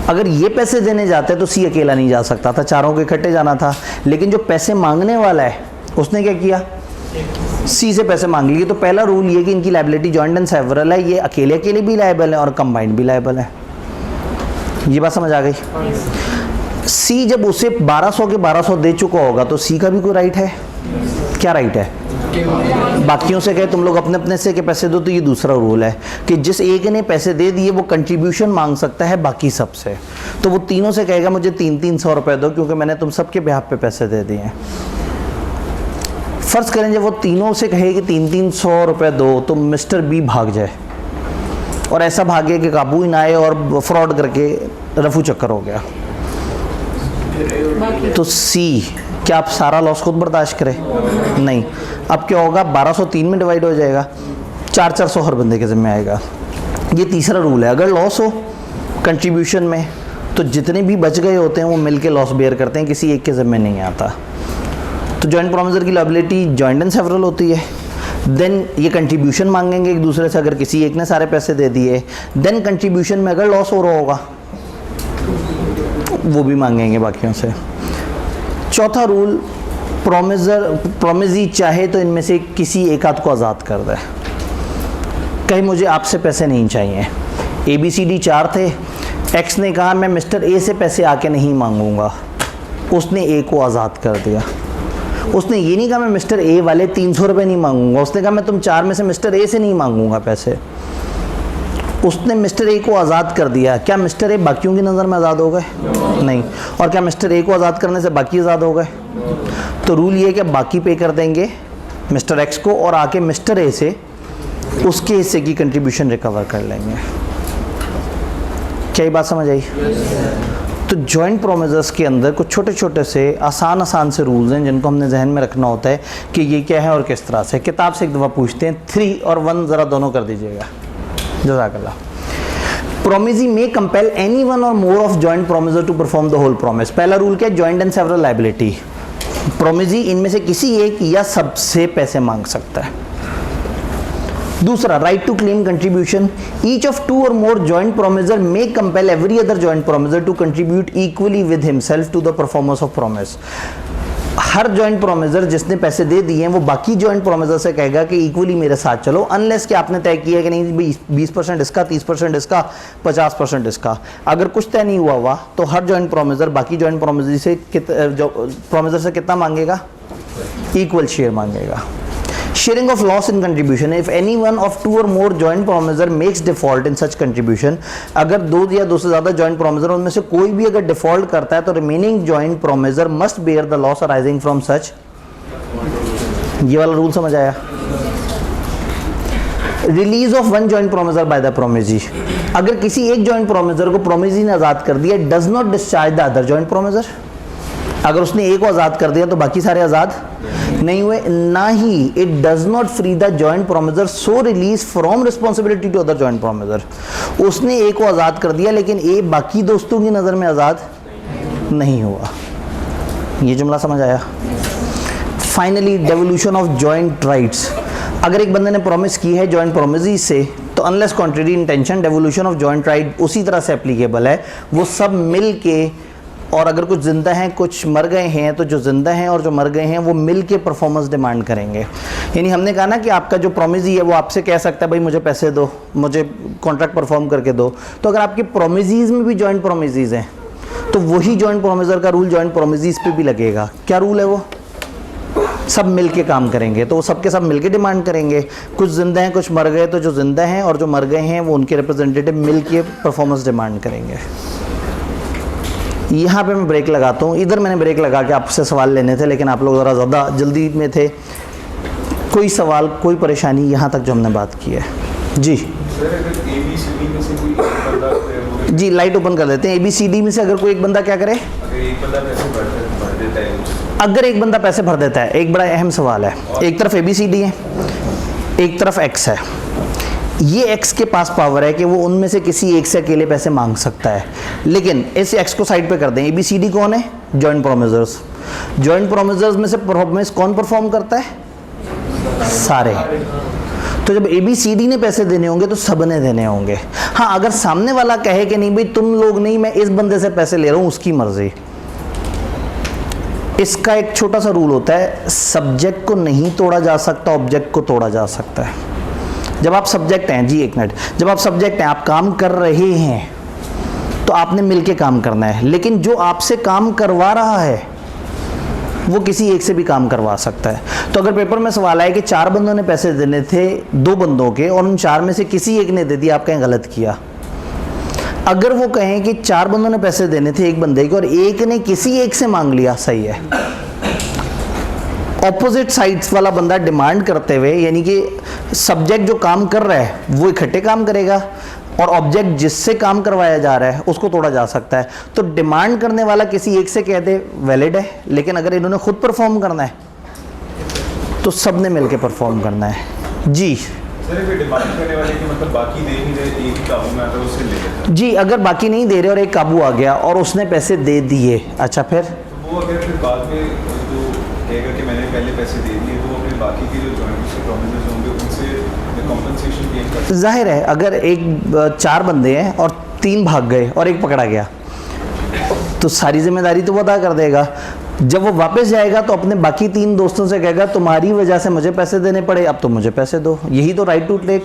अगर ये पैसे देने जाते तो C अकेला नहीं जा सकता था, चारों को इकट्ठे जाना था। लेकिन जो पैसे मांगने वाला है उसने क्या किया? C से पैसे मांग लिए। तो पहला रूल ये कि इनकी लायबिलिटी जॉइंट एंड सेवरल है, ये अकेले अकेले भी लायबल है और कंबाइंड भी लायबल है। ये बात समझ आ गई? C जब उसे 1200 के 1200 दे चुका होगा तो C का भी कोई राइट है? क्या राइट है? बाकियों से कहे तुम लोग अपने अपने से के पैसे दो, तो ये दूसरा रूल है कि जिस एक ने पैसे दे दिए वो कंट्रीब्यूशन मांग सकता है बाकी सब से। तो वो तीनों से कहेगा मुझे 300 रुपए दो, क्योंकि मैंने तुम सबके बिहाफ पे पैसे दे दिए हैं। फर्ज करें जब वो तीनों से कहे कि 300 रुपए दो, तो मिस्टर B भाग जाए और ऐसा भागे कि काबू ही ना आए और फ्रॉड करके रफू चक्कर हो गया, तो C क्या आप सारा लॉस खुद बर्दाश्त करें? नहीं। अब क्या होगा? 1200 3 में डिवाइड हो जाएगा, 400 हर बंदे के ज़िम्मे आएगा। ये तीसरा रूल है। अगर लॉस हो कंट्रीब्यूशन में तो जितने भी बच गए होते हैं वो मिल के लॉस बेयर करते हैं, किसी एक के ज़िम्मे नहीं आता। तो जॉइंट प्रोमिसर की लायबिलिटी जॉइंट एंड सेवरल होती है। देन ये कंट्रीब्यूशन मांगेंगे एक दूसरे से, अगर किसी एक ने सारे पैसे दे दिए। देन कंट्रीब्यूशन में अगर लॉस हो रहा होगा वो भी मांगेंगे बाकियों से। चौथा रूल, प्रोमिजी चाहे तो इनमें से किसी एक आध को आज़ाद कर दे। कहीं मुझे आपसे पैसे नहीं चाहिए, ABCD 4 थे, एक्स ने कहा मैं मिस्टर ए से पैसे आके नहीं मांगूंगा, उसने ए को आज़ाद कर दिया। उसने ये नहीं कहा मैं मिस्टर ए वाले 300 रुपये नहीं मांगूंगा, उसने कहा मैं तुम 4 में से मिस्टर ए से नहीं मांगूंगा पैसे। उसने मिस्टर ए को आज़ाद कर दिया। क्या मिस्टर ए बाकियों की नज़र में आज़ाद हो गए? नहीं। और क्या मिस्टर ए को आज़ाद करने से बाकी आज़ाद हो गए? तो रूल ये है कि बाकी पे कर देंगे मिस्टर एक्स को और आके मिस्टर ए से उसके हिस्से की कंट्रीब्यूशन रिकवर कर लेंगे। क्या ये बात समझ आई? तो जॉइंट प्रोमिसर्स के अंदर कुछ छोटे छोटे से आसान से रूल्स हैं जिनको हमने जहन में रखना होता है कि ये क्या है और किस तरह से। किताब से एक दफ़ा पूछते हैं, 3 और 1 ज़रा दोनों कर दीजिएगा। जज़ाकल्लाह। Promisee may compel any one or more of joint promisor to perform the whole promise. पहला रूल क्या है? Joint and several liability. Promisee इनमें से किसी एक या सबसे पैसे मांग सकता है। दूसरा, right to claim contribution. Each of 2 और more joint promisor may compel every other joint promisor to contribute equally with himself to the performance of promise. हर जॉइंट प्रोमिसर जिसने पैसे दे दिए हैं वो बाकी जॉइंट प्रोमिसर से कहेगा कि इक्वली मेरे साथ चलो, अनलेस कि आपने तय किया कि नहीं 20% इसका, 30% इसका, 50% इसका। अगर कुछ तय नहीं हुआ तो हर जॉइंट प्रोमिसर बाकी जॉइंट प्रोमिसर से कितना मांगेगा? इक्वल शेयर मांगेगा। Sharing of loss in contribution. If any one of 2 or more joint promisor makes default in such contribution, अगर 2 या 2 से ज़्यादा joint promisor उनमें से कोई भी अगर default करता है तो remaining joint promisor must bear the loss arising from such। ये वाला रूल समझ आया? Release of one joint promisor by the promisee. अगर किसी एक joint promisor को promisee ने आज़ाद कर दिया, does not discharge the other joint promisor। अगर उसने एक को आज़ाद कर दिया तो बाकी सारे आज़ाद नहीं हुए। ना ही it does not free the joint promisor so release from responsibility to other joint promisor. उसने एक को आज़ाद कर दिया लेकिन ए बाकी दोस्तों की नज़र में आज़ाद नहीं हुआ। ये जुमला समझ आया? Finally, devolution of joint rights. अगर एक बंदे ने प्रॉमिस की है जॉइंट प्रोमिसी से तो unless contrary intention, devolution of joint right उसी तरह से एप्लीकेबल है। वो सब मिल के, और अगर कुछ ज़िंदा हैं कुछ मर गए हैं तो जो ज़िंदा हैं और जो मर गए हैं वो मिल के परफॉर्मेंस डिमांड करेंगे। यानी हमने कहा ना कि आपका जो प्रोमिसी है वो आपसे कह सकता है भाई मुझे पैसे दो, मुझे कॉन्ट्रैक्ट परफॉर्म करके दो। तो अगर आपके प्रोमिसीज़ में भी जॉइंट प्रोमिसीज़ हैं तो वही जॉइंट प्रोमिसर का रूल जॉइंट प्रोमिसीज़ पे भी लगेगा। क्या रूल है वो? सब मिल के काम करेंगे तो वो सबके सब मिल के डिमांड करेंगे। कुछ ज़िंदा हैं कुछ मर गए तो जो ज़िंदा हैं और जो मर गए हैं वो उनके रिप्रेजेंटेटिव मिल के परफॉर्मेंस डिमांड करेंगे। यहाँ पे मैं ब्रेक लगाता हूँ। इधर मैंने ब्रेक लगा के आपसे सवाल लेने थे लेकिन आप लोग ज़रा ज़्यादा जल्दी में थे। कोई सवाल, कोई परेशानी यहाँ तक जो हमने बात की है? जी सर, अगर ABCD में से कोई एक बंदा जी लाइट ओपन कर देते हैं। ABCD में से अगर कोई एक बंदा क्या करे? अगर एक बंदा पैसे भर देता है, अगर एक बंदा पैसे भर देता है, एक बड़ा अहम सवाल है। एक तरफ ABCD है, एक तरफ X है। ये X के पास पावर है कि वो उनमें से किसी एक से अकेले पैसे मांग सकता है। लेकिन इस X को साइड पे कर दें। ABCD कौन है? जॉइंट प्रोमिसर्स। जॉइंट प्रोमिसर्स में से प्रोमिस कौन परफॉर्म करता है? सारे। तो जब ABCD ने पैसे देने होंगे तो सब ने देने होंगे। हाँ, अगर सामने वाला कहे कि नहीं भाई तुम लोग नहीं, मैं इस बंदे से पैसे ले रहा हूँ, उसकी मर्जी। इसका एक छोटा सा रूल होता है, सब्जेक्ट को नहीं तोड़ा जा सकता, ऑब्जेक्ट को तोड़ा जा सकता है। जब आप सब्जेक्ट हैं, जी एक मिनट, जब आप सब्जेक्ट हैं, आप काम कर रहे हैं तो आपने मिलके काम करना है। लेकिन जो आपसे काम करवा रहा है वो किसी एक से भी काम करवा सकता है। तो अगर पेपर में सवाल आए कि 4 बंदों ने पैसे देने थे 2 बंदों के और उन 4 में से किसी एक ने दे दिया, आप कहें गलत किया। अगर वो कहें कि 4 बंदों ने पैसे देने थे एक बंदे के और एक ने किसी एक से मांग लिया, सही है। ऑपोजिट साइड्स वाला बंदा डिमांड करते हुए, यानी कि सब्जेक्ट जो काम कर रहा है वो इकट्ठे काम करेगा और ऑब्जेक्ट जिससे काम करवाया जा रहा है उसको तोड़ा जा सकता है। तो डिमांड करने वाला किसी एक से कह दे वैलिड है, लेकिन अगर इन्होंने खुद परफॉर्म करना है तो सब ने मिलकर परफॉर्म करना है। जी सर सर कोई डिमांड करने वाले की मतलब बाकी दे नहीं रहे, एक ही काबू में आता है उससे ले लेते हैं। जी, अगर बाकी नहीं दे रहे और एक काबू आ गया और उसने पैसे दे दिए, अच्छा फिर तो वो अगर फिर बाद में जो कहेगा कि मैंने पहले पैसे दे दिए, तो वो अपने बाकी के जो जॉइंट से प्रॉमिसेस होंगे उनसे कॉम्पनसेशन क्लेम कर सकते हैं। जाहिर है अगर एक 4 बंदे हैं और 3 भाग गए और एक पकड़ा गया तो सारी जिम्मेदारी तो वो अदा कर देगा। जब वो वापस जाएगा तो अपने बाकी 3 दोस्तों से कहेगा तुम्हारी वजह से मुझे पैसे देने पड़े, अब तो मुझे पैसे दो। यही तो राइट टू टेक।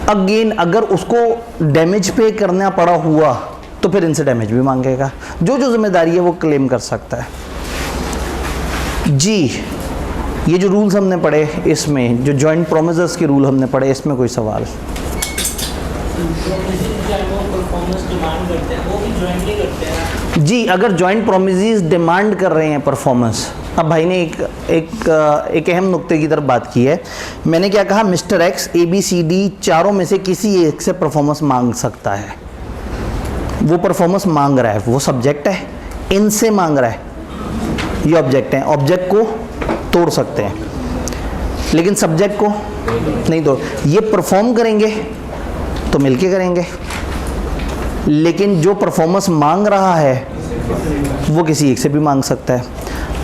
अगेन अगर उसको डैमेज पे करना पड़ा हुआ तो फिर इनसे डैमेज भी मांगेगा। जो जो जिम्मेदारी है वो क्लेम कर सकता है। जी, ये जो रूल्स हमने पढ़े इसमें जो जॉइंट प्रोमिसेस के रूल हमने पढ़े, इसमें कोई सवाल? जी, अगर जॉइंट प्रोमिसेस डिमांड कर रहे हैं परफॉर्मेंस। अब भाई ने एक अहम नुक्ते की तरफ बात की है। मैंने क्या कहा, मिस्टर एक्स ABCD चारों में से किसी एक से परफॉर्मेंस मांग सकता है। वो परफॉर्मेंस मांग रहा है, वो सब्जेक्ट है, इनसे मांग रहा है, ये ऑब्जेक्ट है। ऑब्जेक्ट को तोड़ सकते हैं लेकिन सब्जेक्ट को नहीं तोड़। ये परफॉर्म करेंगे तो मिलके करेंगे, लेकिन जो परफॉर्मेंस मांग रहा है वो किसी एक से भी मांग सकता है।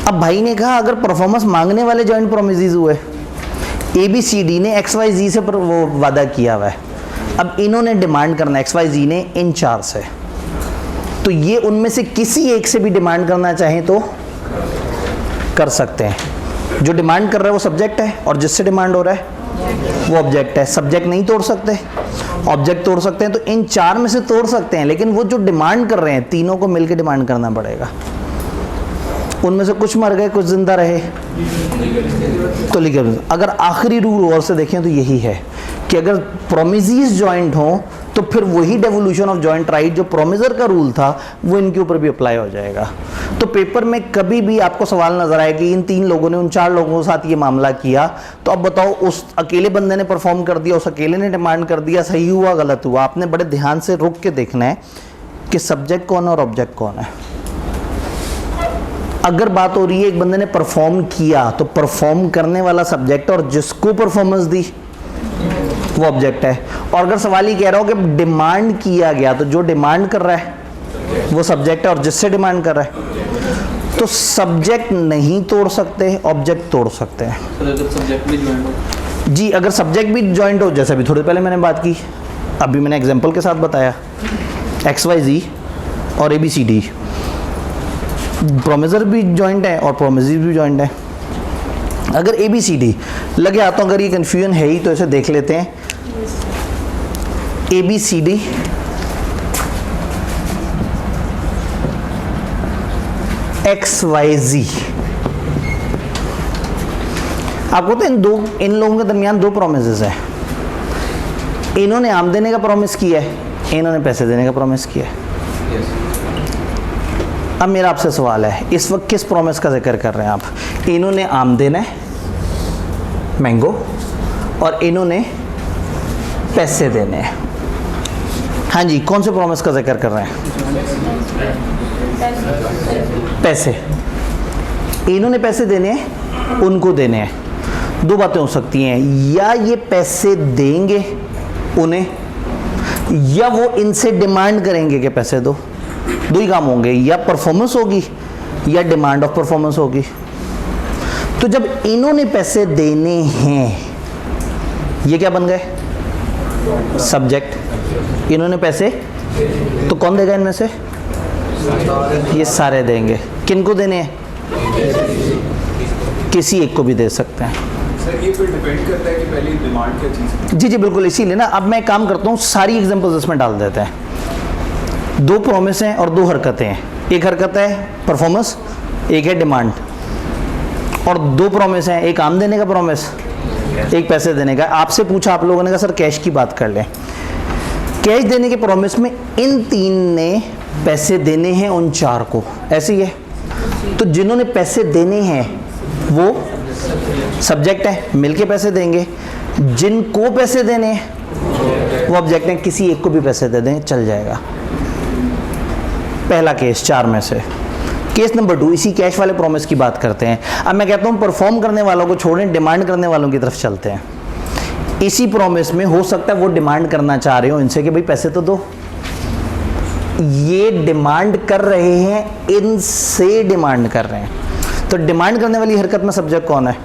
अब भाई ने कहा अगर परफॉर्मेंस मांगने वाले जॉइंट प्रोमिसेस हुए, ABCD ने XYZ से वो वादा किया हुआ है, अब इन्होंने डिमांड करना है XYZ ने इन 4 से, तो ये उनमें से किसी एक से भी डिमांड करना चाहें तो कर सकते हैं। जो डिमांड कर रहा है वो सब्जेक्ट है और जिससे डिमांड हो रहा है वो ऑब्जेक्ट है। सब्जेक्ट नहीं तोड़ सकते, ऑब्जेक्ट तोड़ सकते हैं। तो इन 4 में से तोड़ सकते हैं, लेकिन वो जो डिमांड कर रहे हैं तीनों को मिलकर डिमांड करना पड़ेगा। उनमें से कुछ मर गए, कुछ जिंदा रहे तो लीगल। अगर आखिरी रूल और से देखें तो यही है कि अगर प्रोमिसेस जॉइंट हों तो फिर वही डेवोल्यूशन ऑफ जॉइंट राइट जो प्रोमिसर का रूल था वो इनके ऊपर भी अप्लाई हो जाएगा। तो पेपर में कभी भी आपको सवाल नजर आए कि इन 3 लोगों ने उन 4 लोगों के साथ ये मामला किया, तो अब बताओ उस अकेले बंदे ने परफॉर्म कर दिया, उस अकेले ने डिमांड कर दिया, सही हुआ गलत हुआ? आपने बड़े ध्यान से रुक के देखना है कि सब्जेक्ट कौन है और ऑब्जेक्ट कौन है। अगर बात हो रही है एक बंदे ने परफॉर्म किया तो परफॉर्म करने वाला सब्जेक्ट और जिसको परफॉर्मेंस दी वो ऑब्जेक्ट है। और अगर सवाल ही कह रहा हो कि डिमांड किया गया तो जो डिमांड कर रहा है वो सब्जेक्ट है और जिससे डिमांड कर रहा है, तो सब्जेक्ट नहीं तोड़ सकते, ऑब्जेक्ट तोड़ सकते हैं। सब्जेक्ट भी ज्वाइन हो। जी, अगर सब्जेक्ट भी जॉइंट हो, जैसे अभी थोड़ी पहले मैंने बात की, अभी मैंने एग्जांपल के साथ बताया XYZ और ABCD, प्रोमिसर भी जॉइंट है और प्रोमिसेस भी जॉइंट है। अगर ABCD लगे हाथों, अगर ये कन्फ्यूजन है ही तो इसे देख लेते हैं। ABCD XYZ, आपको तो इन लोगों के दरमियान 2 प्रोमिसेस हैं। इन्होंने आम देने का प्रॉमिस किया है, इन्होंने पैसे देने का प्रॉमिस किया है। अब मेरा आपसे सवाल है, इस वक्त किस प्रॉमिस का जिक्र कर रहे हैं आप? इन्होंने आम देना है, मैंगो, और इन्होंने पैसे देने हैं। हाँ जी, कौन से प्रॉमिस का जिक्र कर रहे हैं? पैसे। इन्होंने पैसे देने हैं, उनको देने हैं। 2 बातें हो सकती हैं, या ये पैसे देंगे उन्हें, या वो इनसे डिमांड करेंगे कि पैसे दो। 2 ही काम होंगे, या परफॉर्मेंस होगी या डिमांड ऑफ परफॉर्मेंस होगी। तो जब इन्होंने पैसे देने हैं, ये क्या बन गए? सब्जेक्ट। इन्होंने पैसे, तो कौन देगा इनमें से? ये सारे देंगे। किनको देने हैं? किसी एक को भी दे सकते हैं। सर ये फिर डिपेंड करता है कि पहले डिमांड क्या चीज़ है। जी जी बिल्कुल, इसीलिए ना अब मैं एक काम करता हूँ, सारी एग्जांपल्स इसमें डाल देते हैं। 2 प्रॉमिस हैं और 2 हरकतें हैं। एक हरकत है परफॉर्मेंस, एक है डिमांड। और 2 प्रॉमिस हैं, एक आम देने का प्रॉमिस, एक पैसे देने का। आपसे पूछा आप लोगों ने कहा सर कैश की बात कर लें। कैश देने के प्रॉमिस में इन 3 ने पैसे देने हैं उन 4 को, ऐसे ही है। तो जिन्होंने पैसे देने हैं वो सब्जेक्ट है, मिलके पैसे देंगे। जिनको पैसे देने हैं वो ऑब्जेक्ट है, किसी एक को भी पैसे दे दें चल जाएगा। पहला केस 4 में से। केस नंबर 2, इसी कैश वाले प्रॉमिस की बात करते हैं। अब मैं कहता हूं परफॉर्म करने वालों को छोड़ें, डिमांड करने वालों की तरफ चलते हैं। इसी प्रॉमिस में हो सकता है वो डिमांड करना चाह रहे हो इनसे कि भाई पैसे तो दो, ये डिमांड कर रहे हैं, इनसे डिमांड कर रहे हैं। तो डिमांड करने वाली हरकत में सब्जेक्ट कौन है?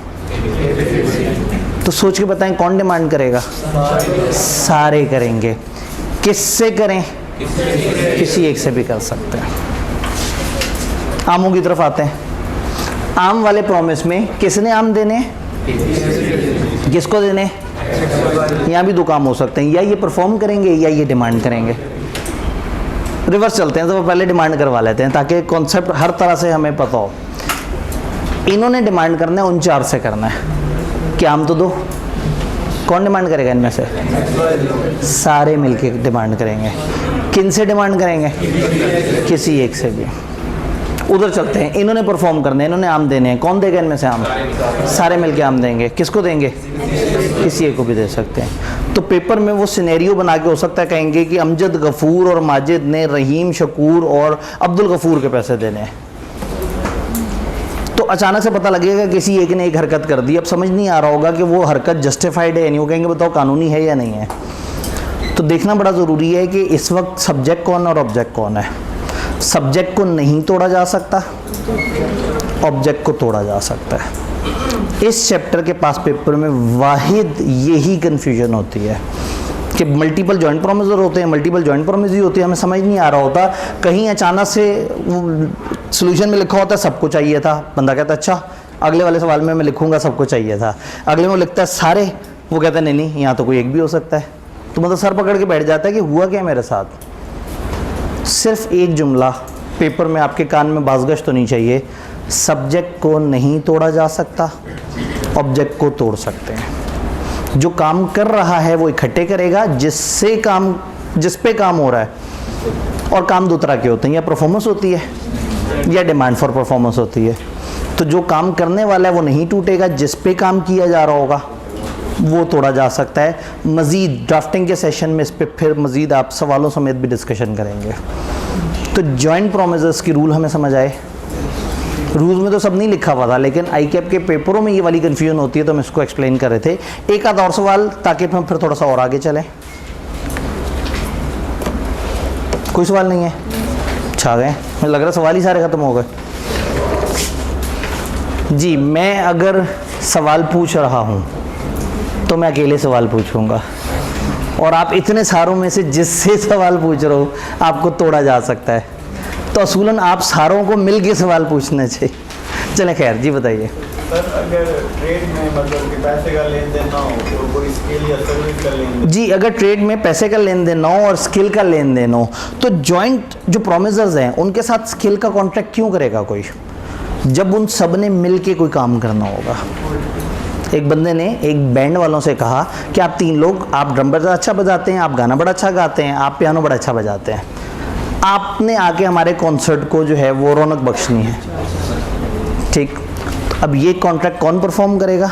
तो सोच के बताएं कौन डिमांड करेगा? सारे करेंगे। किससे करें? किसी एक से भी कर सकते हैं। आमों की तरफ आते हैं। आम वाले प्रॉमिस में किसने आम देने? किसको देने? यहाँ भी दो काम हो सकते हैं, या ये परफॉर्म करेंगे या ये डिमांड करेंगे। रिवर्स चलते हैं, तो पहले डिमांड करवा लेते हैं ताकि कॉन्सेप्ट हर तरह से हमें पता हो। इन्होंने डिमांड करना है, उन चार से करना है कि आम तो दो। कौन डिमांड करेगा इनमें से? सारे मिलके डिमांड करेंगे। किन से डिमांड करेंगे? किसी एक से भी। उधर चलते हैं, इन्होंने परफॉर्म करने हैं, इन्होंने आम देने हैं। कौन देगा इनमें से आम? सारे मिलके आम देंगे। किसको देंगे? किसी एक को भी दे सकते हैं। तो पेपर में वो सिनेरियो बना के हो सकता है कहेंगे कि अमजद गफूर और माजिद ने रहीम शकूर और अब्दुल गफूर के पैसे देने हैं। तो अचानक से पता लगेगा किसी एक ने एक हरकत कर दी। अब समझ नहीं आ रहा होगा कि वो हरकत जस्टिफाइड है या नहीं। वो कहेंगे बताओ कानूनी है या नहीं है। तो देखना बड़ा ज़रूरी है कि इस वक्त सब्जेक्ट कौन और ऑब्जेक्ट कौन है। सब्जेक्ट को नहीं तोड़ा जा सकता, ऑब्जेक्ट को तोड़ा जा सकता है। इस चैप्टर के पास पेपर में वाहिद यही कन्फ्यूजन होती है कि मल्टीपल जॉइंट प्रोमिसर होते हैं, मल्टीपल जॉइंट प्रोमिस ही होती है। हमें समझ नहीं आ रहा होता, कहीं अचानक से सोल्यूशन में लिखा होता है सबको चाहिए था, बंदा कहता है अच्छा अगले वाले सवाल में मैं लिखूंगा सबको चाहिए था, अगले में लिखता है सारे, वो कहता है नहीं नहीं यहाँ तो कोई एक भी हो सकता है। तो मतलब सर पकड़ के बैठ जाता है कि हुआ क्या मेरे साथ। सिर्फ एक जुमला पेपर में आपके कान में बाज़गश तो नहीं चाहिए, सब्जेक्ट को नहीं तोड़ा जा सकता, ऑब्जेक्ट को तोड़ सकते हैं। जो काम कर रहा है वो इकट्ठे करेगा, जिस पे काम हो रहा है। और काम दो तरह के होते हैं, या परफॉर्मेंस होती है या डिमांड फॉर परफॉर्मेंस होती है। तो जो काम करने वाला है वो नहीं टूटेगा, जिस पे काम किया जा रहा होगा वो तोड़ा जा सकता है। मज़ीद ड्राफ्टिंग के सेशन में इस पर फिर मज़ीद आप सवालों समेत भी डिस्कशन करेंगे। तो जॉइंट प्रोमिसेस की रूल हमें समझ आए। रूल्स में तो सब नहीं लिखा हुआ था, लेकिन आई कैप के पेपरों में ये वाली कन्फ्यूजन होती है, तो हम इसको एक्सप्लेन कर रहे थे। एक आध और सवाल ताकि हम फिर थोड़ा सा और आगे चलें। कोई सवाल नहीं है? छा गए, मुझे लग रहा सवाल ही सारे ख़त्म हो गए। जी, मैं अगर सवाल पूछ रहा हूँ तो मैं अकेले सवाल पूछूंगा, और आप इतने सारों में से जिससे सवाल पूछ रहे हो आपको तोड़ा जा सकता है। तो असूलन आप सारों को मिल के सवाल पूछने चाहिए। चलें खैर, जी बताइए। सर अगर ट्रेड में मतलब कि पैसे का लेन देन ना हो तो कोई स्किल या सर्विस का लेन देन? जी, अगर ट्रेड में पैसे का लेन देन ना हो और स्किल का लेन देन हो तो जॉइंट जो प्रोमिसर्स हैं उनके साथ स्किल का कॉन्ट्रैक्ट क्यों करेगा कोई, जब उन सब ने मिल के कोई काम करना होगा। एक बंदे ने एक बैंड वालों से कहा कि आप तीन लोग, आप ड्रम बड़ा अच्छा बजाते हैं, आप गाना बड़ा अच्छा गाते हैं, आप पियानो बड़ा अच्छा बजाते हैं, आपने आके हमारे कॉन्सर्ट को जो है वो रौनक बख्शनी है। ठीक, अब ये कॉन्ट्रैक्ट कौन परफॉर्म करेगा?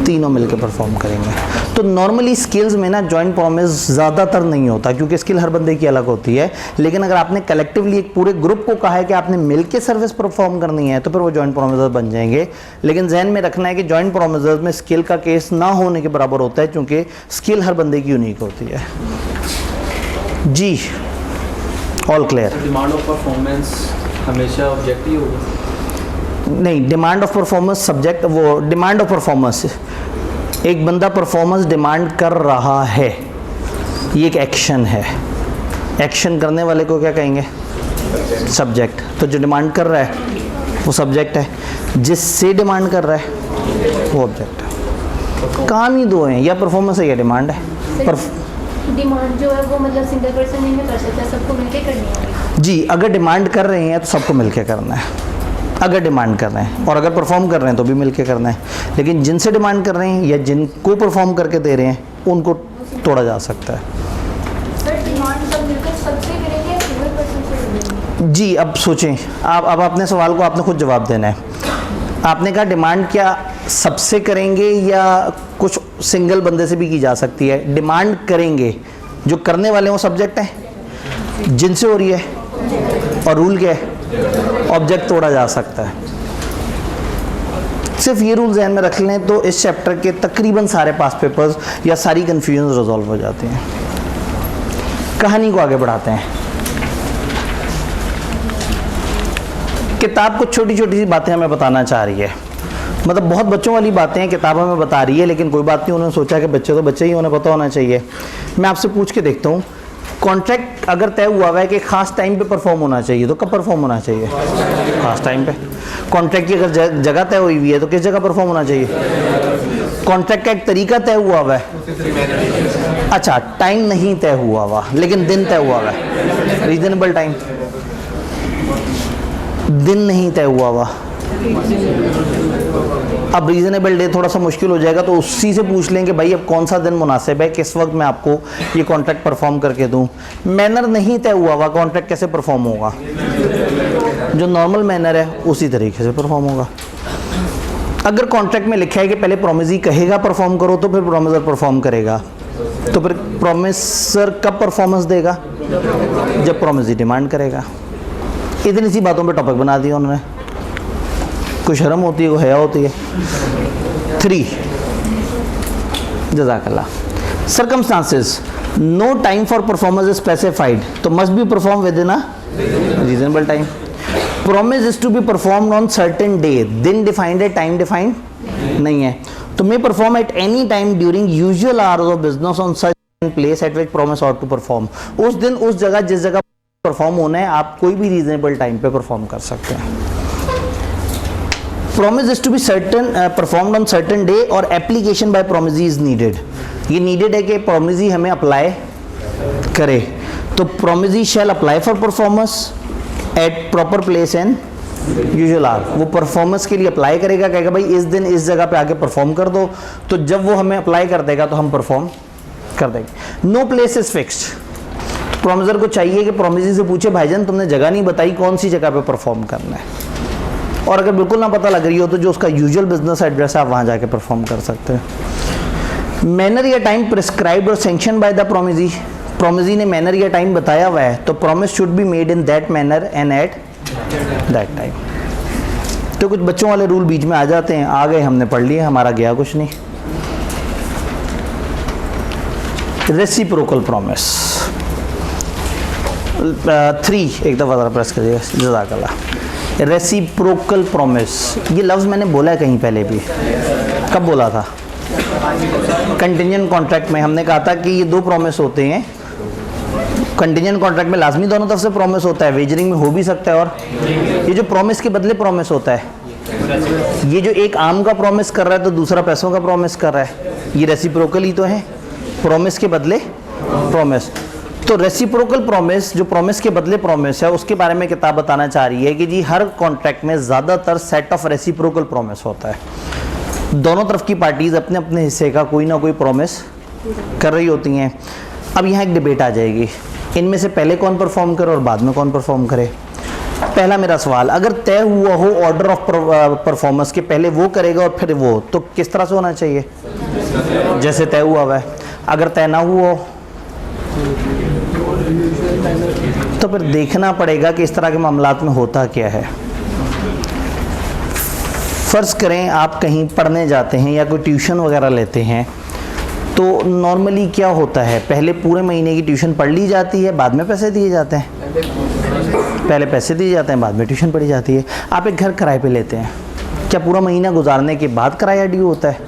तीनों मिलकर परफॉर्म करेंगे। तो नॉर्मली स्किल्स में ना जॉइंट प्रॉमिस ज़्यादातर नहीं होता, क्योंकि स्किल हर बंदे की अलग होती है। लेकिन अगर आपने कलेक्टिवली एक पूरे ग्रुप को कहा है कि आपने मिलके सर्विस परफॉर्म करनी है तो फिर वो जॉइंट प्रॉमिस बन जाएंगे। लेकिन जहन में रखना है कि जॉइंट प्रॉमिस में स्किल का केस ना होने के बराबर होता है, क्योंकि स्किल हर बंदे की यूनिक होती है। जी, all clear. Demand of performance हमेशा ऑब्जेक्टिव होगा? नहीं, डिमांड ऑफ परफॉर्मेंस सब्जेक्ट, वो डिमांड ऑफ परफॉर्मेंस, एक बंदा परफॉर्मेंस डिमांड कर रहा है, ये एक एक्शन है। एक्शन करने वाले को क्या कहेंगे? सब्जेक्ट। तो जो डिमांड कर रहा है वो सब्जेक्ट है, जिससे डिमांड कर रहा है वो ऑब्जेक्ट है। काम ही दो हैं, या परफॉर्मेंस है या डिमांड है। डिमांड जो है वो मतलब सिंगल पर्सन नहीं कर सकता, सबको मिलके करनी है। जी, अगर डिमांड कर रहे हैं तो सबको मिलके करना है, अगर डिमांड कर रहे हैं, और अगर परफॉर्म कर रहे हैं तो भी मिलके करना है। लेकिन जिनसे डिमांड कर रहे हैं या जिनको परफॉर्म करके दे रहे हैं उनको तोड़ा जा सकता है। सर डिमांड सब मिलकर सबसे करेंगे या सिंगल पर्सन से करेंगे? जी, अब सोचें आप, अब अपने सवाल को आपने खुद जवाब देना है। आपने कहा डिमांड क्या सबसे करेंगे या कुछ सिंगल बंदे से भी की जा सकती है? डिमांड करेंगे, जो करने वाले हैं वो सब्जेक्ट है, जिनसे हो रही है, और रूल क्या है? ऑब्जेक्ट तोड़ा जा सकता है। सिर्फ ये रूल ध्यान में रख लें तो इस चैप्टर के तकरीबन सारे पास पेपर्स या सारी कन्फ्यूजन रिजॉल्व हो जाती हैं। कहानी को आगे बढ़ाते हैं। किताब कुछ छोटी छोटी सी बातें हमें बताना चाह रही है, मतलब बहुत बच्चों वाली बातें हैं किताब हमें बता रही है, लेकिन कोई बात नहीं, उन्होंने सोचा कि बच्चे तो बच्चे ही उन्हें पता होना चाहिए। मैं आपसे पूछ के देखता हूँ, कॉन्ट्रैक्ट अगर तय हुआ है कि खास टाइम पे परफॉर्म होना चाहिए तो कब परफॉर्म होना चाहिए? खास टाइम पे। कॉन्ट्रैक्ट की अगर जगह तय हुई हुई है तो किस जगह परफॉर्म होना चाहिए? कॉन्ट्रैक्ट का एक तरीका तय हुआ है, अच्छा टाइम नहीं तय हुआ लेकिन दिन तय हुआ है, रीजनेबल टाइम। दिन नहीं तय हुआ अब रीजनेबल डे थोड़ा सा मुश्किल हो जाएगा, तो उसी से पूछ लेंगे भाई अब कौन सा दिन मुनासिब है, किस वक्त मैं आपको ये कॉन्ट्रैक्ट परफॉर्म करके दूं। मैनर नहीं तय हुआ कॉन्ट्रैक्ट कैसे परफॉर्म होगा? जो नॉर्मल मैनर है उसी तरीके से परफॉर्म होगा। अगर कॉन्ट्रैक्ट में लिखा है कि पहले प्रोमिसरी कहेगा परफॉर्म करो तो फिर प्रोमिसर परफॉर्म करेगा, तो फिर प्रोमिसर कब परफॉर्मेंस देगा? जब प्रोमिसरी डिमांड करेगा। इतनी सी बातों पे टॉपिक बना दिया उन्होंने, कोई शर्म होती है, कोई हया होती है। 3 जज़ाकल्लाह। Circumstances, no time for performance is specified, तो must be perform within a reasonable time. Promise is to be performed on certain day, दिन डिफाइंड है, टाइम डिफाइंड नहीं है। तो may perform at any time during usual hours of business on certain place at which promise ought to perform. उस दिन उस जगह जिस जगह परफॉर्म होना है आप कोई भी रीजनेबल टाइम पे परफॉर्म कर सकते हैं। Promise is to be certain performed on certain day और application by promissory is needed. ये नीडेड है कि प्रॉमिसरी हमें अप्लाई करे, तो promissory shall apply for performance at proper place and usual hour. वो परफॉर्मेंस के लिए अप्लाई करेगा, कहेगा भाई इस दिन इस जगह पे आके परफॉर्म कर दो, तो जब वो हमें अप्लाई कर देगा तो हम परफॉर्म कर देंगे। No place is fixed, promisor को चाहिए कि प्रॉमिसरी से पूछे भाईजान तुमने जगह नहीं बताई, कौन सी जगह पे परफॉर्म करना है, और अगर बिल्कुल ना पता लग रही हो तो जो उसका यूजुअल बिजनेस एड्रेस है आप वहाँ जाके परफॉर्म कर सकते हैं। मैनर या टाइम प्रिस्क्राइब्ड और sanction by the promissory, promissory ने मैनर या टाइम बताया हुआ है तो promise should be made in that manner and at that time. तो कुछ बच्चों वाले रूल बीच में आ जाते हैं, आ गए हमने पढ़ लिए, हमारा गया कुछ नहीं। रेसिप्रोकल प्रॉमिस 3 एक दफ़ा ज़रा प्रेस करिएगा, जज़ाकल्लाह। रेसिप्रोकल प्रॉमिस, ये लफ्ज़ मैंने बोला है कहीं पहले भी, कब बोला था? कंटिजेंट कॉन्ट्रैक्ट में हमने कहा था कि ये 2 प्रॉमिस होते हैं। कंटिजेंट कॉन्ट्रैक्ट में लाजमी दोनों तरफ से प्रॉमिस होता है, वेजरिंग में हो भी सकता है, और ये जो प्रॉमिस के बदले प्रॉमिस होता है, ये जो एक आम का प्रॉमिस कर रहा है तो दूसरा पैसों का प्रॉमिस कर रहा है, ये रेसिप्रोकल ही तो है, प्रॉमिस के बदले प्रॉमिस। तो रेसिप्रोकल प्रॉमिस, जो प्रॉमिस के बदले प्रॉमिस है, उसके बारे में किताब बताना चाह रही है कि जी हर कॉन्ट्रैक्ट में ज़्यादातर सेट ऑफ रेसिप्रोकल प्रॉमिस होता है। दोनों तरफ की पार्टीज़ अपने अपने हिस्से का कोई ना कोई प्रॉमिस कर रही होती हैं। अब यहाँ एक डिबेट आ जाएगी, इनमें से पहले कौन परफॉर्म करे और बाद में कौन परफॉर्म करे। पहला मेरा सवाल, अगर तय हुआ हो ऑर्डर ऑफ परफॉर्मेंस के पहले वो करेगा और फिर वो, तो किस तरह से होना चाहिए? जैसे तय हुआ है। अगर तय ना हुआ हो तो फिर देखना पड़ेगा कि इस तरह के मामलात में होता क्या है। फ़र्ज़ करें आप कहीं पढ़ने जाते हैं या कोई ट्यूशन वगैरह लेते हैं, तो नॉर्मली क्या होता है, पहले पूरे महीने की ट्यूशन पढ़ ली जाती है, बाद में पैसे दिए जाते हैं। पहले पैसे दिए जाते हैं, बाद में ट्यूशन पढ़ी जाती है। आप एक घर किराए पे लेते हैं, क्या पूरा महीना गुजारने के बाद किराया ड्यू होता है?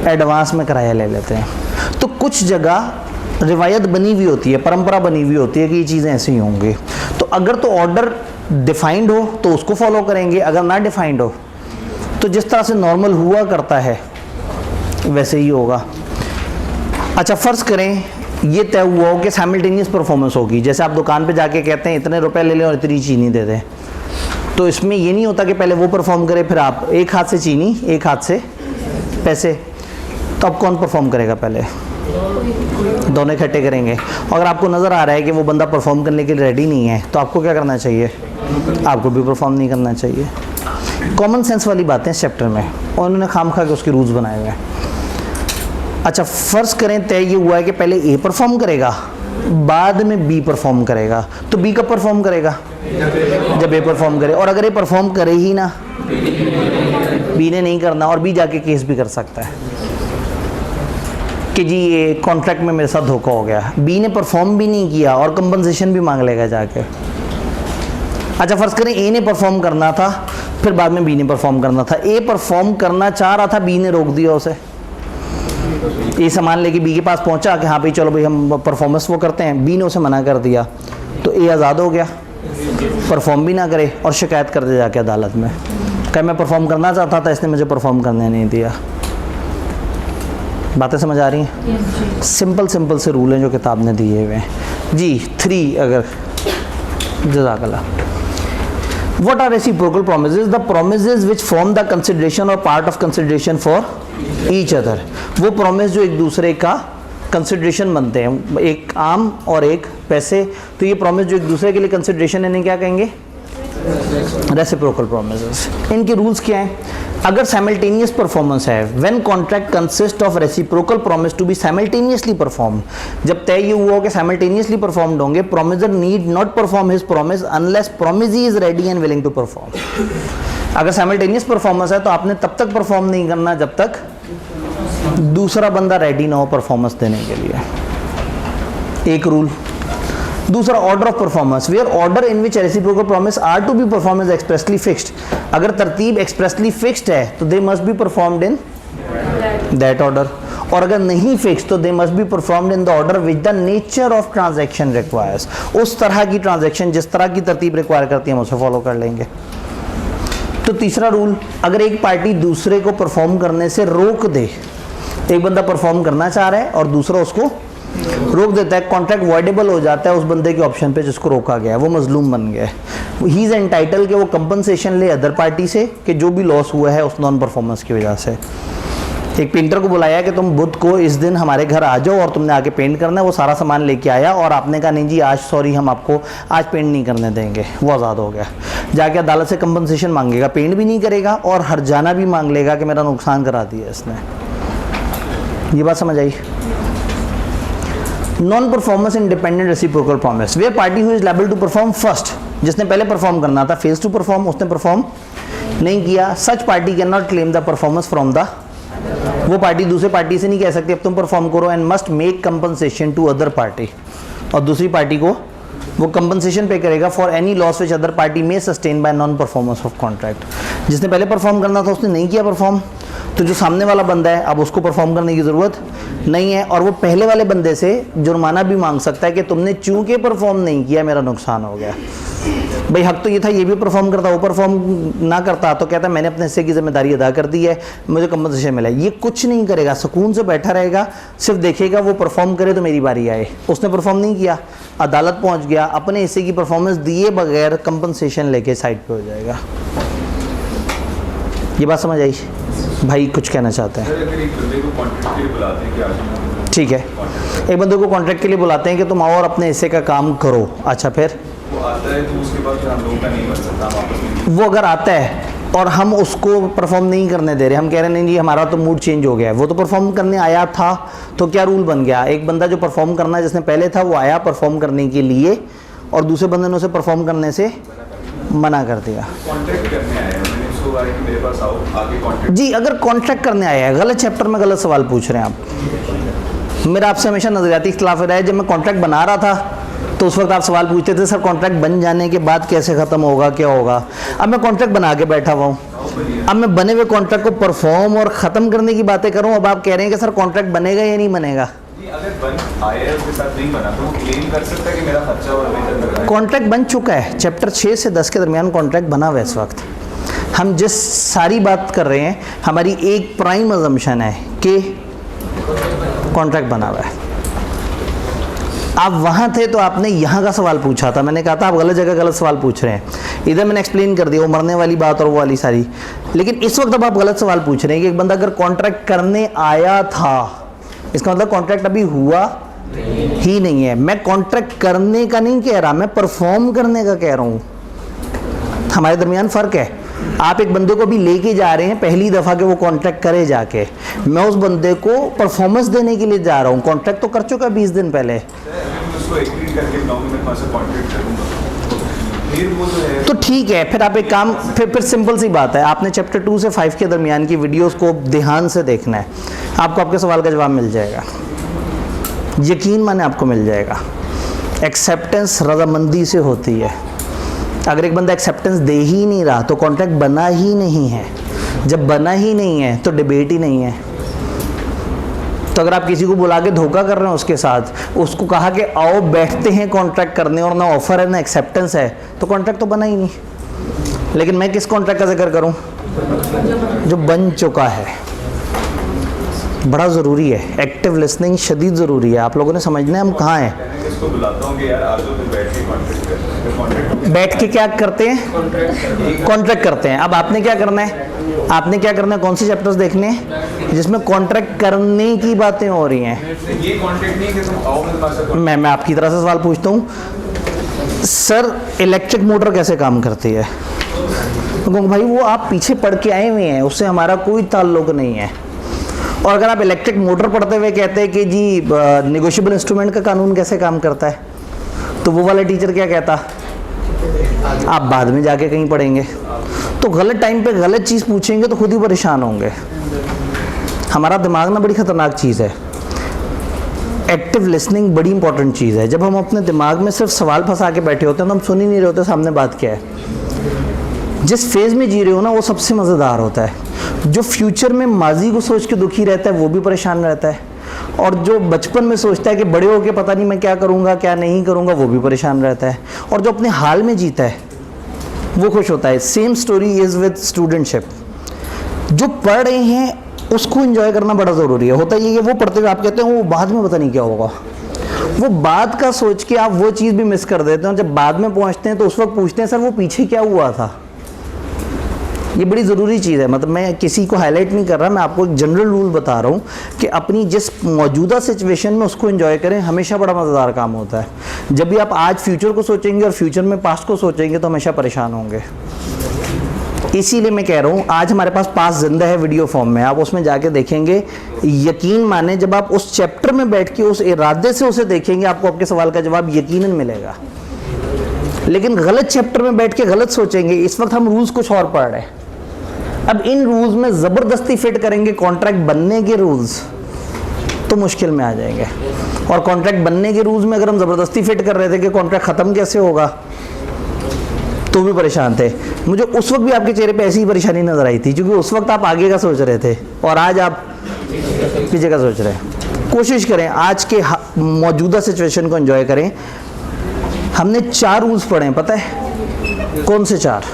एडवांस में किराया ले लेते हैं। तो कुछ जगह रिवायत बनी हुई होती है, परंपरा बनी हुई होती है कि ये चीज़ें ऐसे ही होंगी। तो अगर तो ऑर्डर डिफाइंड हो तो उसको फॉलो करेंगे, अगर ना डिफाइंड हो तो जिस तरह से नॉर्मल हुआ करता है वैसे ही होगा। अच्छा, फ़र्ज़ करें ये तय हुआ हो कि साइमल्टेनियस परफॉर्मेंस होगी, जैसे आप दुकान पे जाके कहते हैं इतने रुपए ले लें और इतनी चीनी दे दें, तो इसमें ये नहीं होता कि पहले वो परफॉर्म करे फिर आप, एक हाथ से चीनी एक हाथ से पैसे, तो अब कौन परफॉर्म करेगा? पहले दोनों इकट्ठे करेंगे। अगर आपको नज़र आ रहा है कि वो बंदा परफॉर्म करने के लिए रेडी नहीं है तो आपको क्या करना चाहिए? आपको भी परफॉर्म नहीं करना चाहिए। कॉमन सेंस वाली बातें इस चैप्टर में, और उन्होंने खामखा के उसके रूल्स बनाए हुए हैं। अच्छा, फ़र्ज़ करें तय ये हुआ है कि पहले ए परफॉर्म करेगा, बाद में बी परफॉर्म करेगा, तो बी कब परफॉर्म करेगा? जब ए परफॉर्म करे। और अगर ए परफॉर्म करे ही ना बी ने नहीं करना और बी जाके केस भी कर सकता है कि जी ये कॉन्ट्रैक्ट में मेरे साथ धोखा हो गया। बी ने परफॉर्म भी नहीं किया और कंपनसेशन भी मांग लेगा जाके। अच्छा फ़र्ज़ करें ए ने परफॉर्म करना था, फिर बाद में बी ने परफॉर्म करना था। ए परफॉर्म करना चाह रहा था, बी ने रोक दिया उसे। ए सामान लेके बी के पास पहुंचा कि हाँ भाई चलो भाई हम परफॉर्मेंस वो करते हैं, बी ने उसे मना कर दिया, तो ए आज़ाद हो गया, परफॉर्म भी ना करे और शिकायत कर दे जाके अदालत में, कह मैं परफॉर्म करना चाहता था, इसने मुझे परफॉर्म करने नहीं दिया। बातें समझ आ रही हैं? सिंपल सिंपल से रूल हैं जो किताब ने दिए हुए हैं जी। 3 अगर जज़ाकल्लाह। What are reciprocal promises? The promises which form the consideration or part of consideration for each other. वो promise जो एक दूसरे का consideration बनते हैं, एक आम और एक पैसे, तो ये promise जो एक दूसरे के लिए consideration है, इन्हें क्या कहेंगे? Reciprocal promises. इनके rules क्या हैं? अगर simultaneous performance है, when contract consists of reciprocal promise to be simultaneously performed, जब तय ये हुआ हो कि simultaneously performed होंगे, promiser need not perform his promise unless promisee is ready and willing to perform. अगर simultaneous performance है तो आपने तब तक perform नहीं करना जब तक दूसरा बंदा ready ना हो performance देने के लिए। एक रूल। दूसरा order of performance, where order in which reciprocal promise are to be perform is expressly fixed. अगर तरतीब एक्सप्रेसली फिक्स्ड है तो they must be performed in that order, और अगर नहीं फिक्स तो they must be performed in the order which the nature of transaction requires. उस तरह की ट्रांजैक्शन जिस तरह की तरतीब रिक्वायर करती है हम उसे फॉलो कर लेंगे। तो तीसरा रूल, अगर एक पार्टी दूसरे को परफॉर्म करने से रोक दे, एक बंदा परफॉर्म करना चाह रहा है और दूसरा उसको रोक देता है, कॉन्ट्रैक्ट वॉइडेबल हो जाता है उस बंदे के ऑप्शन पे जिसको रोका गया है, वो मजलूम बन गया है। ही इज एंटाइटल के वो कंपनसेशन ले अदर पार्टी से कि जो भी लॉस हुआ है उस नॉन परफॉर्मेंस की वजह से। एक पेंटर को बुलाया कि तुम बुध को इस दिन हमारे घर आ जाओ और तुमने आके पेंट करना है, वो सारा सामान लेके आया और आपने कहा नहीं जी आज सॉरी हम आपको आज पेंट नहीं करने देंगे, वो आज़ाद हो गया। जाके अदालत से कंपनसेशन मांगेगा, पेंट भी नहीं करेगा और हर्जाना भी मांग लेगा कि मेरा नुकसान करा दिया इसने। ये बात समझ आई? Non performance independent reciprocal promise, where party who is liable to perform first, जिसने पहले परफॉर्म करना था, फेल्स टू परफॉर्म, उसने परफॉर्म नहीं किया, such party can not claim the performance from the, वो पार्टी दूसरे पार्टी से नहीं कह सकती अब तुम परफॉर्म करो, and must make compensation to other party, और दूसरी पार्टी को वो कंपनसेशन पे करेगा for any loss which other party में sustain bye non performance of contract. जिसने पहले परफॉर्म करना था उसने नहीं किया परफॉर्म, तो जो सामने वाला बंदा है अब उसको परफॉर्म करने की ज़रूरत नहीं है, और वो पहले वाले बंदे से जुर्माना भी मांग सकता है कि तुमने चूंकि परफॉर्म नहीं किया मेरा नुकसान हो गया। भाई हक तो ये था ये भी परफॉर्म करता, वो परफॉर्म ना करता तो कहता मैंने अपने हिस्से की जिम्मेदारी अदा कर दी है, मुझे कंपनसेशन मिला। ये कुछ नहीं करेगा, सुकून से बैठा रहेगा, सिर्फ देखेगा वो परफॉर्म करे तो मेरी बारी आए। उसने परफॉर्म नहीं किया, अदालत पहुंच गया, अपने हिस्से की परफॉर्मेंस दिए बगैर कंपनसेशन लेके साइड पे हो जाएगा। ये बात समझ आई? भाई कुछ कहना चाहते हैं? अगर एक बंदे को कॉन्ट्रैक्ट के लिए बुलाते हैं कि आज, ठीक है, एक बंदे को कॉन्ट्रैक्ट के लिए बुलाते हैं कि तुम आओ और अपने हिस्से का काम करो। अच्छा फिर वो आता है तो उसके बाद फिर हम लोगों का नहीं बन सकता, हम आपस में वो अगर आता है और हम उसको परफॉर्म नहीं करने दे रहे, हम कह रहे नहीं जी हमारा तो मूड चेंज हो गया है, वो तो परफॉर्म करने आया था, तो क्या रूल बन गया? एक बंदा जो परफॉर्म करना है जिसने पहले था वो आया परफॉर्म करने के लिए और दूसरे बंदे ने उसे परफॉर्म करने से मना कर दिया। कॉन्ट्रैक्ट करने आए हैं, मैंने उसको कहा कि मेरे पास आओ आगे कॉन्ट्रैक्ट। जी अगर कॉन्ट्रैक्ट करने आया है, गलत चैप्टर में गलत सवाल पूछ रहे हैं आप। मेरा आपसे हमेशा नजरियाती इख्तिलाफ रहा है, जब मैं कॉन्ट्रैक्ट बना रहा था तो उस वक्त आप सवाल पूछते थे सर कॉन्ट्रैक्ट बन जाने के बाद कैसे ख़त्म होगा, क्या होगा। अब मैं कॉन्ट्रैक्ट बना के बैठा हुआ हूँ, अब मैं बने हुए कॉन्ट्रैक्ट को परफॉर्म और ख़त्म करने की बातें करूँ, अब आप कह रहे हैं कि सर कॉन्ट्रैक्ट बनेगा या नहीं बनेगा? अगर बन आया है उसके साथ नहीं बना तो वो क्लेम कर सकता है कि मेरा खर्चा और वेतन लग रहा है। कॉन्ट्रैक्ट बन चुका है, चैप्टर 6 से 10 के दरमियान कॉन्ट्रैक्ट बना हुआ है। इस वक्त हम जिस सारी बात कर रहे हैं हमारी एक प्राइम अजम्पशन है कि कॉन्ट्रैक्ट बना हुआ है। आप वहाँ थे तो आपने यहाँ का सवाल पूछा था, मैंने कहा था आप गलत जगह गलत सवाल पूछ रहे हैं। इधर मैंने एक्सप्लेन कर दिया वो मरने वाली बात और वो वाली सारी, लेकिन इस वक्त अब आप गलत सवाल पूछ रहे हैं कि एक बंदा अगर कॉन्ट्रैक्ट करने आया था, इसका मतलब कॉन्ट्रैक्ट अभी हुआ ही नहीं है। मैं कॉन्ट्रैक्ट करने का नहीं कह रहा, मैं परफॉर्म करने का कह रहा हूँ। हमारे दरमियान फ़र्क है। आप एक बंदे को अभी लेके जा रहे हैं पहली दफ़ा के वो कॉन्ट्रैक्ट करे जाके, मैं उस बंदे को परफॉर्मेंस देने के लिए जा रहा हूँ। कॉन्ट्रैक्ट तो कर चुका 20 दिन पहले। मैं उसको एग्री करके ब्लॉग में मैं से कॉन्ट्रैक्ट करूँगा, फिर वो जो है तो ठीक है, फिर आप एक काम, फिर सिंपल सी बात है, आपने चैप्टर 2 से 5 के दरमियान की वीडियोस को ध्यान से देखना है, आपको आपके सवाल का जवाब मिल जाएगा, यकीन माने आपको मिल जाएगा। एक्सेप्टेंस रजामंदी से होती है। अगर एक बंदा एक्सेप्टेंस दे ही नहीं रहा तो कॉन्ट्रैक्ट बना ही नहीं है, जब बना ही नहीं है तो डिबेट ही नहीं है। तो अगर आप किसी को बुला के धोखा कर रहे हैं उसके साथ, उसको कहा कि आओ बैठते हैं कॉन्ट्रैक्ट करने और ना ऑफर है ना एक्सेप्टेंस है, तो कॉन्ट्रैक्ट तो बना ही नहीं। लेकिन मैं किस कॉन्ट्रैक्ट का जिक्र करूं? जो बन चुका है। बड़ा ज़रूरी है, एक्टिव लिसनिंग शदीद ज़रूरी है। आप लोगों ने समझना है हम कहाँ हैं। मैं इसको बुलाता हूँ कि यार आप लोग बैठ के कॉन्ट्रैक्ट करते हैं, कॉन्ट्रैक्ट बैठ के क्या करते हैं? कॉन्ट्रैक्ट करते हैं। अब आपने क्या करना है? आपने क्या करना है? कौन से चैप्टर्स देखने हैं जिसमें कॉन्ट्रैक्ट करने की बातें हो रही हैं? ये कॉन्ट्रैक्ट नहीं कि तुम आओ मेरे पास। मैं आपकी तरह से सवाल पूछता हूँ, सर इलेक्ट्रिक मोटर कैसे काम करती है? तो भाई वो आप पीछे पढ़ के आए हुए हैं, उससे हमारा कोई ताल्लुक नहीं है। और अगर आप इलेक्ट्रिक मोटर पढ़ते हुए कहते हैं कि जी नेगोशिएबल इंस्ट्रूमेंट का कानून कैसे काम करता है, तो वो वाला टीचर क्या कहता? आप बाद में जाके कहीं पढ़ेंगे। तो गलत टाइम पे गलत चीज़ पूछेंगे तो खुद ही परेशान होंगे। हमारा दिमाग ना बड़ी ख़तरनाक चीज़ है। एक्टिव लिसनिंग बड़ी इंपॉर्टेंट चीज़ है। जब हम अपने दिमाग में सिर्फ सवाल फंसा के बैठे होते हैं तो हम सुन ही नहीं रहे होते सामने बात क्या है। जिस फेज़ में जी रहे हो ना वो सबसे मज़ेदार होता है। जो फ्यूचर में माजी को सोच के दुखी रहता है वो भी परेशान रहता है, और जो बचपन में सोचता है कि बड़े होके पता नहीं मैं क्या करूँगा क्या नहीं करूँगा वो भी परेशान रहता है, और जो अपने हाल में जीता है वो खुश होता है। Same story is with studentship. जो पढ़ रहे हैं उसको एंजॉय करना बड़ा ज़रूरी है। होता ये है कि वो पढ़ते हुए आप कहते हैं वो बाद में पता नहीं क्या होगा, वो बाद का सोच के आप वो चीज़ भी मिस कर देते हैं, और जब बाद में पहुँचते हैं तो उस वक्त पूछते हैं सर वो पीछे क्या हुआ था। ये बड़ी ज़रूरी चीज़ है। मतलब मैं किसी को हाईलाइट नहीं कर रहा, मैं आपको एक जनरल रूल बता रहा हूँ कि अपनी जिस मौजूदा सिचुएशन में उसको एंजॉय करें, हमेशा बड़ा मज़ेदार काम होता है। जब भी आप आज फ्यूचर को सोचेंगे और फ्यूचर में पास्ट को सोचेंगे तो हमेशा परेशान होंगे। इसीलिए मैं कह रहा हूँ आज हमारे पास पास जिंदा है वीडियो फॉर्म में, आप उसमें जाके देखेंगे। यकीन माने जब आप उस चैप्टर में बैठ के उस इरादे से उसे देखेंगे आपको आपके सवाल का जवाब यकीनन मिलेगा। लेकिन गलत चैप्टर में बैठ के गलत सोचेंगे। इस वक्त हम रूल्स कुछ और पढ़ रहे हैं, अब इन रूल्स में ज़बरदस्ती फिट करेंगे कॉन्ट्रैक्ट बनने के रूल्स तो मुश्किल में आ जाएंगे। और कॉन्ट्रैक्ट बनने के रूल्स में अगर हम ज़बरदस्ती फिट कर रहे थे कि कॉन्ट्रैक्ट ख़त्म कैसे होगा तो भी परेशान थे। मुझे उस वक्त भी आपके चेहरे पे ऐसी ही परेशानी नज़र आई थी, क्योंकि उस वक्त आप आगे का सोच रहे थे और आज आप पीछे का सोच रहे हैं। कोशिश करें आज के मौजूदा सिचुएशन को एंजॉय करें। हमने 4 रूल्स पढ़े हैं, पता है कौन से 4?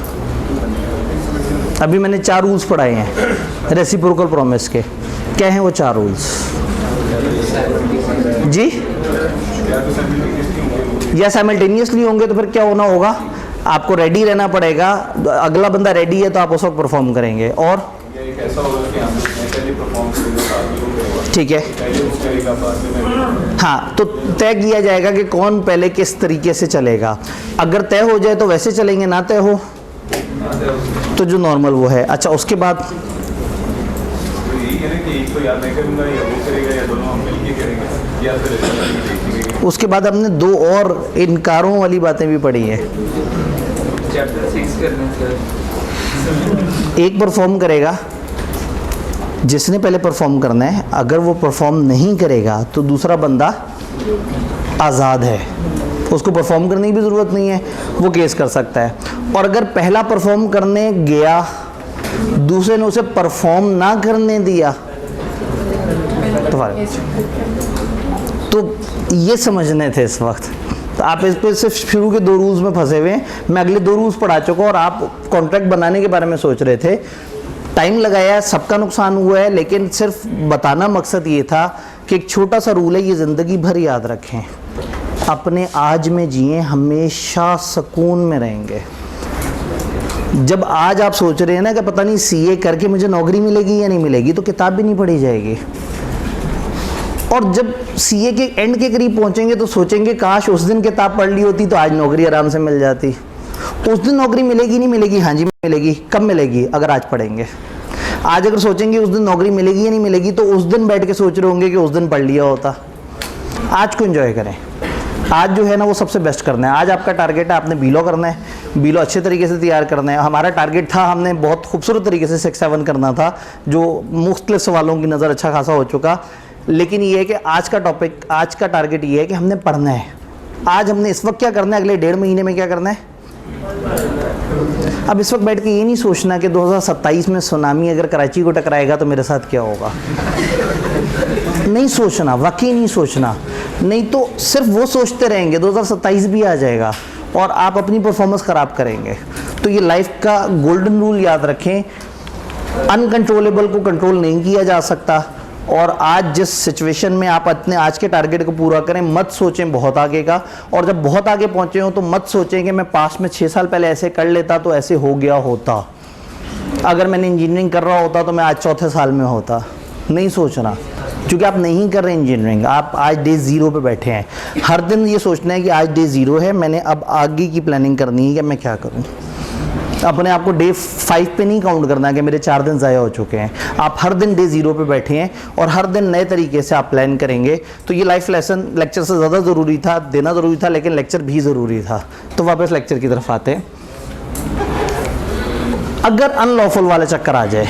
अभी मैंने 4 रूल्स पढ़ाए हैं रेसिप्रोकल प्रॉमिस के। क्या हैं वो 4 रूल्स जी? या साइमल्टेनियसली होंगे तो फिर क्या होना होगा? आपको रेडी रहना पड़ेगा। अगला बंदा रेडी है तो आप उस वक्त परफॉर्म करेंगे। और ठीक है, हाँ, तो तय किया जाएगा कि कौन पहले किस तरीके से चलेगा। अगर तय हो जाए तो वैसे चलेंगे, ना तय हो तो जो नॉर्मल वो है। अच्छा, उसके बाद उसके बाद हमने 2 और इनकारों वाली बातें भी पढ़ी हैं। चैप्टर 6 करने से एक परफॉर्म करेगा जिसने पहले परफॉर्म करना है, अगर वो परफॉर्म नहीं करेगा तो दूसरा बंदा आज़ाद है, उसको परफॉर्म करने की भी ज़रूरत नहीं है, वो केस कर सकता है। और अगर पहला परफॉर्म करने गया दूसरे ने उसे परफॉर्म ना करने दिया तो ये समझने थे इस वक्त। तो आप इस पर सिर्फ शुरू के 2 रूल्स में फंसे हुए हैं। मैं अगले 2 रूल्स पढ़ा चुका और आप कॉन्ट्रैक्ट बनाने के बारे में सोच रहे थे। टाइम लगाया, सबका नुकसान हुआ है, लेकिन सिर्फ बताना मकसद ये था कि एक छोटा सा रूल है, ये ज़िंदगी भर याद रखें। अपने आज में जिए, हमेशा सुकून में रहेंगे। जब आज आप सोच रहे हैं ना कि पता नहीं सीए करके मुझे नौकरी मिलेगी या नहीं मिलेगी, तो किताब भी नहीं पढ़ी जाएगी। और जब सीए के एंड के करीब पहुंचेंगे तो सोचेंगे काश उस दिन किताब पढ़ ली होती तो आज नौकरी आराम से मिल जाती। उस दिन नौकरी मिलेगी नहीं मिलेगी? हाँ जी मिलेगी। कब मिलेगी? अगर आज पढ़ेंगे। आज अगर सोचेंगे उस दिन नौकरी मिलेगी या नहीं मिलेगी, तो उस दिन बैठ के सोच रहे होंगे कि उस दिन पढ़ लिया होता। आज को एंजॉय करें। आज जो है ना वो सबसे बेस्ट करना है। आज आपका टारगेट है आपने बीलो करना है, बीलो अच्छे तरीके से तैयार करना है। हमारा टारगेट था हमने बहुत खूबसूरत तरीके से 6-7 करना था, जो मुख्तलिफ सवालों की नज़र अच्छा खासा हो चुका। लेकिन ये है कि आज का टॉपिक, आज का टारगेट ये है कि हमने पढ़ना है। आज हमने इस वक्त क्या करना है, अगले 1.5 महीने में क्या करना है। अब इस वक्त बैठ के ये नहीं सोचना कि 2027 में सुनामी अगर कराची को टकराएगा तो मेरे साथ क्या होगा। नहीं सोचना, वाकई नहीं सोचना, नहीं तो सिर्फ वो सोचते रहेंगे 2027 भी आ जाएगा और आप अपनी परफॉर्मेंस ख़राब करेंगे। तो ये लाइफ का गोल्डन रूल याद रखें, अनकंट्रोलेबल को कंट्रोल नहीं किया जा सकता। और आज जिस सिचुएशन में आप अपने आज के टारगेट को पूरा करें, मत सोचें बहुत आगे का। और जब बहुत आगे पहुंचे हो तो मत सोचें कि मैं पास्ट में 6 साल पहले ऐसे कर लेता तो ऐसे हो गया होता, अगर मैंने इंजीनियरिंग कर रहा होता तो मैं आज 4थे साल में होता। नहीं सोचना, क्योंकि आप नहीं कर रहे इंजीनियरिंग, आप आज डे 0 पे बैठे हैं। हर दिन ये सोचना है कि आज डे 0 है, मैंने अब आगे की प्लानिंग करनी है कि मैं क्या करूँ। अपने आप को डे 5 पे नहीं काउंट करना कि मेरे 4 दिन ज़ाया हो चुके हैं। आप हर दिन डे 0 पे बैठे हैं और हर दिन नए तरीके से आप प्लान करेंगे। तो ये लाइफ लेसन लेक्चर से ज़्यादा ज़रूरी था, देना ज़रूरी था, लेकिन लेक्चर भी ज़रूरी था। तो वापस लेक्चर की तरफ आते हैं। अगर अनलॉफुल वाले चक्कर आ जाए,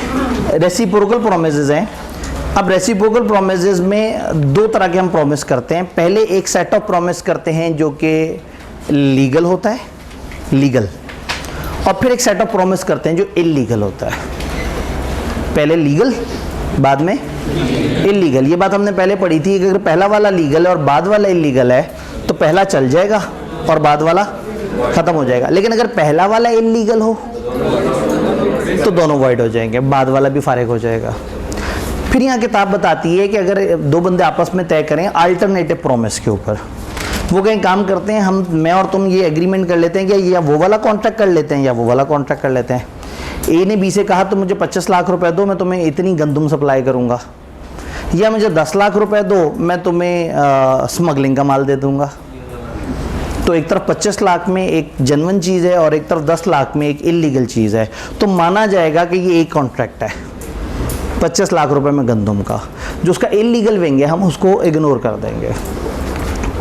रेसिप्रोकल प्रोमिसेस हैं। अब रेसिप्रोकल प्रोमिसेस में 2 तरह के हम प्रॉमिस करते हैं। पहले एक सेट ऑफ प्रॉमिस करते हैं जो कि लीगल होता है, लीगल, और फिर एक सेट ऑफ प्रॉमिस करते हैं जो इलीगल होता है। पहले लीगल, बाद में इलीगल। ये बात हमने पहले पढ़ी थी कि अगर पहला वाला लीगल है और बाद वाला इलीगल है तो पहला चल जाएगा और बाद वाला ख़त्म हो जाएगा। लेकिन अगर पहला वाला इलीगल हो तो दोनों वॉइड हो जाएंगे, बाद वाला भी फारिग हो जाएगा। फिर यहाँ किताब बताती है कि अगर 2 बंदे आपस में तय करें अल्टरनेटिव प्रॉमिस के ऊपर, वो कहीं काम करते हैं, हम मैं और तुम ये एग्रीमेंट कर लेते हैं कि या वो वाला कॉन्ट्रैक्ट कर लेते हैं या वो वाला कॉन्ट्रैक्ट कर लेते हैं। ए ने बी से कहा तो मुझे 25 लाख रुपए दो, मैं तुम्हें इतनी गंदम सप्लाई करूँगा, या मुझे 10 लाख रुपए दो, मैं तुम्हें स्मगलिंग का माल दे दूँगा। तो एक तरफ 25 लाख में एक जेन्युइन चीज़ है और एक तरफ 10 लाख में एक इलीगल चीज़ है, तो माना जाएगा कि ये एक कॉन्ट्रैक्ट है 25 लाख रुपए में गंदम का। जो उसका इलीगल विंग है हम उसको इग्नोर कर देंगे।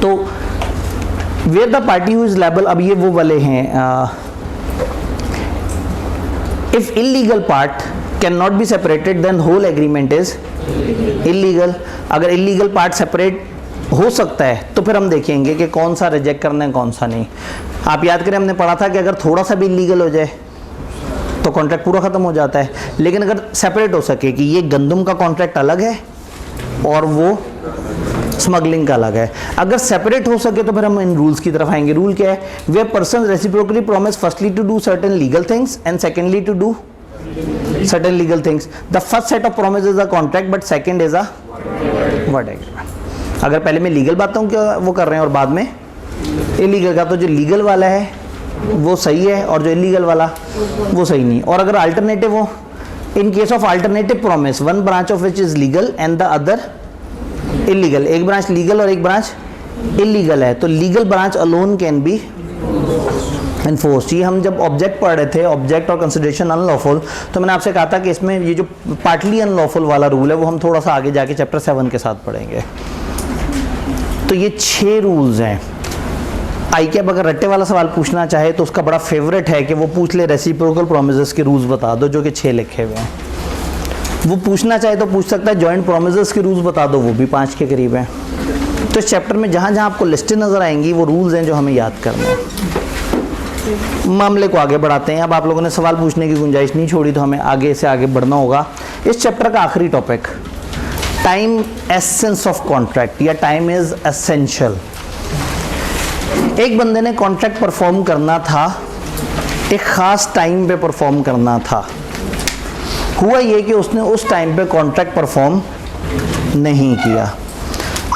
तो where the party who is liable, अब ये वो वाले हैं, if illegal part can not be separated then whole agreement is illegal. अगर इलीगल पार्ट सेपरेट हो सकता है तो फिर हम देखेंगे कि कौन सा रिजेक्ट करना है कौन सा नहीं। आप याद करें हमने पढ़ा था कि अगर थोड़ा सा भी इलीगल हो जाए तो कॉन्ट्रैक्ट पूरा ख़त्म हो जाता है। लेकिन अगर सेपरेट हो सके कि ये गंदम का कॉन्ट्रैक्ट अलग है और वो स्मगलिंग का अलग है, अगर सेपरेट हो सके तो फिर हम इन रूल्स की तरफ आएंगे। रूल क्या है, where person reciprocally promise firstly to do certain legal things and secondly to do certain legal things. The first set of promise is a contract but second is a void agreement. अगर पहले में legal बातों का वो कर रहे हैं और बाद में इलीगल का, तो जो लीगल वाला है वो सही है और जो इलीगल वाला वो सही नहीं। और अगर अल्टरनेटिव हो, इन case of alternative promise one branch of which is legal and the other illegal, एक ब्रांच लीगल और एक ब्रांच इलीगल है, तो legal branch alone can be enforced. ये हम जब ऑब्जेक्ट पढ़ रहे थे, ऑब्जेक्ट और कंसिडरेशन अनलॉफुल, तो मैंने आपसे कहा था कि इसमें ये जो पार्टली अनलॉफुल वाला रूल है वो हम थोड़ा सा आगे जाके चैप्टर 7 के साथ पढ़ेंगे। तो ये 6 रूल्स हैं। ICAP अगर रट्टे वाला सवाल पूछना चाहे तो उसका बड़ा फेवरेट है कि वो पूछ ले रेसिप्रोकल प्रॉमिसेस के रूल्स बता दो, जो कि 6 लिखे हुए हैं। वो पूछना चाहे तो पूछ सकता है जॉइंट प्रॉमिसेस के रूल्स बता दो, वो भी 5 के करीब हैं। तो इस चैप्टर में जहाँ जहाँ आपको लिस्टें नज़र आएंगी वो रूल्स हैं जो हमें याद करने हैं। मामले को आगे बढ़ाते हैं। अब आप लोगों ने सवाल पूछने की गुंजाइश नहीं छोड़ी तो हमें आगे से आगे बढ़ना होगा। इस चैप्टर का आखिरी topic, time essence of contract या टाइम इज एसेंशियल। एक बंदे ने कॉन्ट्रैक्ट परफॉर्म करना था, एक ख़ास टाइम पे परफॉर्म करना था। हुआ ये कि उसने उस टाइम पे कॉन्ट्रैक्ट परफॉर्म नहीं किया।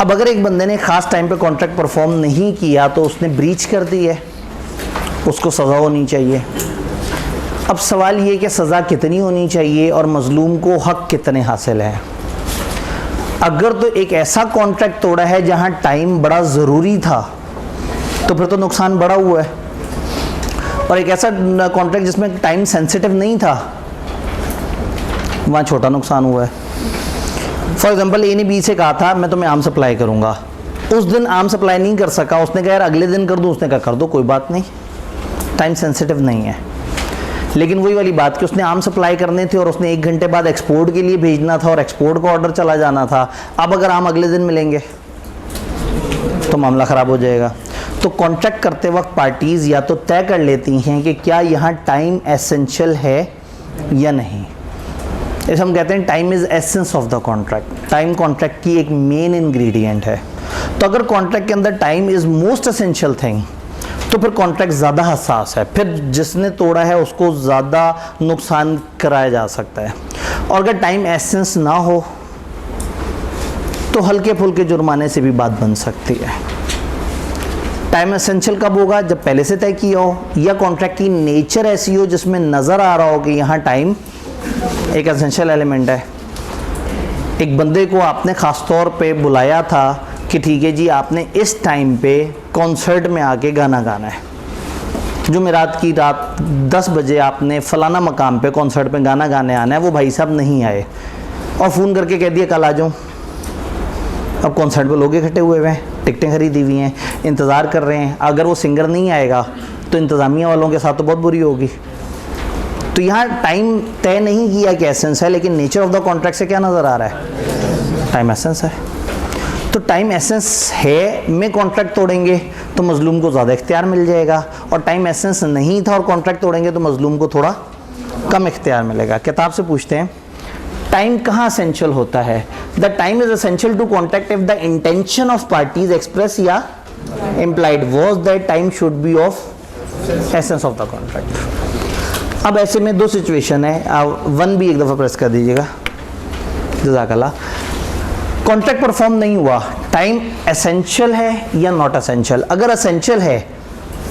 अब अगर एक बंदे ने ख़ास टाइम पे कॉन्ट्रैक्ट परफॉर्म नहीं किया तो उसने ब्रीच कर दी है, उसको सज़ा होनी चाहिए। अब सवाल ये कि सज़ा कितनी होनी चाहिए और मज़लूम को हक़ कितने हासिल है। अगर तो एक ऐसा कॉन्ट्रैक्ट तोड़ा है जहाँ टाइम बड़ा ज़रूरी था तो फिर तो नुकसान बड़ा हुआ है, और एक ऐसा कॉन्ट्रैक्ट जिसमें टाइम सेंसिटिव नहीं था वहाँ छोटा नुकसान हुआ है। फॉर एग्जांपल ए ने बी से कहा था मैं तुम्हें आम सप्लाई करूँगा, उस दिन आम सप्लाई नहीं कर सका, उसने कहा यार अगले दिन कर दो, उसने कहा कर दो, कोई बात नहीं, टाइम सेंसिटिव नहीं है। लेकिन वही वाली बात कि उसने आम सप्लाई करने थे और उसने 1 घंटे बाद एक्सपोर्ट के लिए भेजना था और एक्सपोर्ट का ऑर्डर चला जाना था। अब अगर आम अगले दिन मिलेंगे तो मामला ख़राब हो जाएगा। तो कॉन्ट्रैक्ट करते वक्त पार्टीज़ या तो तय कर लेती हैं कि क्या यहाँ टाइम एसेंशियल है या नहीं। इसे हम कहते हैं time is essence of the contract. Time contract की एक मेन इंग्रेडिएंट है। तो अगर कॉन्ट्रैक्ट के अंदर time is most essential thing तो फिर कॉन्ट्रैक्ट ज़्यादा हसास है, फिर जिसने तोड़ा है उसको ज़्यादा नुकसान कराया जा सकता है। और अगर टाइम एसेंस ना हो तो हल्के फुल्के जुर्माने से भी बात बन सकती है। टाइम एसेंशियल कब होगा? जब पहले से तय किया हो या कॉन्ट्रैक्ट की नेचर ऐसी हो जिसमें नज़र आ रहा हो कि यहाँ टाइम एक एसेंशियल एलिमेंट है। एक बंदे को आपने ख़ास तौर पे बुलाया था कि ठीक है जी आपने इस टाइम पे कॉन्सर्ट में आके गाना गाना है। जुमेरात की रात 10 बजे आपने फ़लाना मकाम पे कॉन्सर्ट पे गाना गाने आना है, वो भाई साहब नहीं आए और फ़ोन करके कह दिया कल आ जाऊँ। अब कॉन्सर्ट पे लोग इकट्ठे हुए हैं, टिकटें खरीदी हुई हैं, इंतज़ार कर रहे हैं। अगर वो सिंगर नहीं आएगा तो इंतज़ामिया वालों के साथ तो बहुत बुरी होगी। तो यहाँ टाइम तय नहीं किया कि एसेंस है, लेकिन नेचर ऑफ द कॉन्ट्रैक्ट से क्या नज़र आ रहा है? टाइम एसेंस है। तो टाइम एसेंस है में कॉन्ट्रैक्ट तोड़ेंगे तो मजलूम को ज़्यादा इख्तियार मिल जाएगा, और टाइम एसेंस नहीं था और कॉन्ट्रैक्ट तोड़ेंगे तो मजलूम को थोड़ा कम इख्तियार मिलेगा। किताब से पूछते हैं टाइम कहाँ एसेंशियल होता है? The time is essential to contract if the intention of parties express या implied was that time should be of essence of the contract. अब ऐसे में 2 सिचुएशन है, 1 भी एक दफ़ा प्रेस कर दीजिएगा, जज़ाकल्लाह। कॉन्ट्रैक्ट परफॉर्म नहीं हुआ, टाइम एसेंशियल है या नॉट एसेंशियल? अगर एसेंशियल है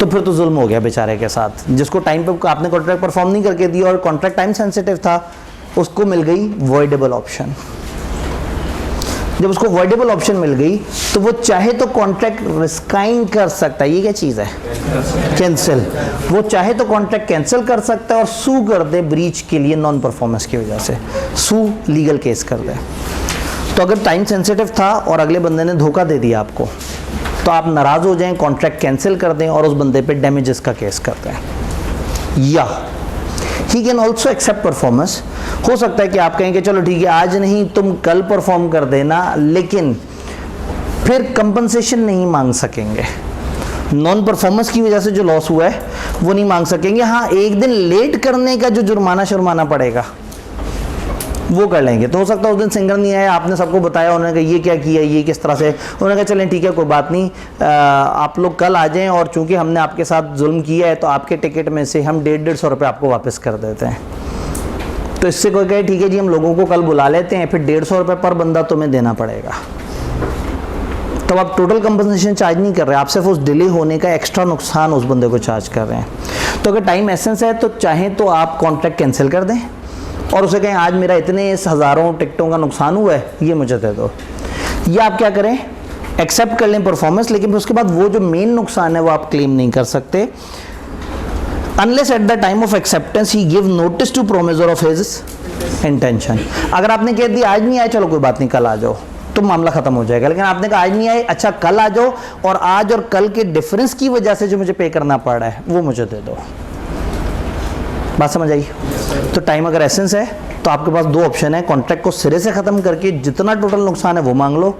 तो फिर तो जुल्म हो गया बेचारे के साथ, जिसको टाइम पे आपने कॉन्ट्रैक्ट परफॉर्म नहीं करके दिया और कॉन्ट्रैक्ट टाइम सेंसिटिव था, उसको मिल गई वॉइडेबल ऑप्शन। जब उसको वॉइडेबल ऑप्शन मिल गई तो वो चाहे तो कॉन्ट्रैक्ट रिस्काइन कर सकता है। ये क्या चीज़ है? कैंसिल। वो चाहे तो कॉन्ट्रैक्ट कैंसिल कर सकता है और सू कर दे ब्रीच के लिए, नॉन परफॉर्मेंस की वजह से सू लीगल केस कर दे। तो अगर टाइम सेंसिटिव था और अगले बंदे ने धोखा दे दिया आपको, तो आप नाराज़ हो जाएं, कॉन्ट्रैक्ट कैंसिल कर दें और उस बंदे पे डैमेजेस का केस कर दें। या he can also accept performance. हो सकता है कि आप कहें कि चलो ठीक है आज नहीं तुम कल परफॉर्म कर देना, लेकिन फिर कंपनसेशन नहीं मांग सकेंगे। नॉन परफॉर्मेंस की वजह से जो लॉस हुआ है वो नहीं मांग सकेंगे। हाँ, एक दिन लेट करने का जो जुर्माना पड़ेगा वो कर लेंगे। तो हो सकता है उस दिन सिंगर नहीं आया, आपने सबको बताया, उन्होंने कहा ये क्या किया, ये किस तरह से, उन्होंने कहा चलें ठीक है कोई बात नहीं, आप लोग कल आ जाएं और चूंकि हमने आपके साथ जुल्म किया है तो आपके टिकट में से हम 150-150 रुपये आपको वापस कर देते हैं। तो इससे कोई कहे ठीक है जी हम लोगों को कल बुला लेते हैं, फिर 150 रुपये पर बंदा तुम्हें देना पड़ेगा। तो आप टोटल कंपनसेशन चार्ज नहीं कर रहे, आप सिर्फ उस डिले होने का एक्स्ट्रा नुकसान उस बंदे को चार्ज कर रहे हैं। तो अगर टाइम एसेंस है तो चाहें तो आप कॉन्ट्रैक्ट कैंसिल कर दें और उसे कहें आज मेरा इतने हज़ारों टिकटों का नुकसान हुआ है, ये मुझे दे दो। या आप क्या करें, एक्सेप्ट कर लें परफॉर्मेंस, लेकिन फिर उसके बाद वो जो मेन नुकसान है वो आप क्लेम नहीं कर सकते unless at the time of acceptance he give notice to promisor of his intention. अगर आपने कह दिया आज नहीं आए, चलो कोई बात नहीं कल आ जाओ, तो मामला ख़त्म हो जाएगा। लेकिन आपने कहा आज नहीं आए, अच्छा कल आ जाओ, और आज और कल के डिफरेंस की वजह से जो मुझे पे करना पड़ रहा है वो मुझे दे दो। बात समझ आई? तो टाइम अगर एसेंस है तो आपके पास 2 ऑप्शन है, कॉन्ट्रैक्ट को सिरे से ख़त्म करके जितना टोटल नुकसान है वो मांग लो,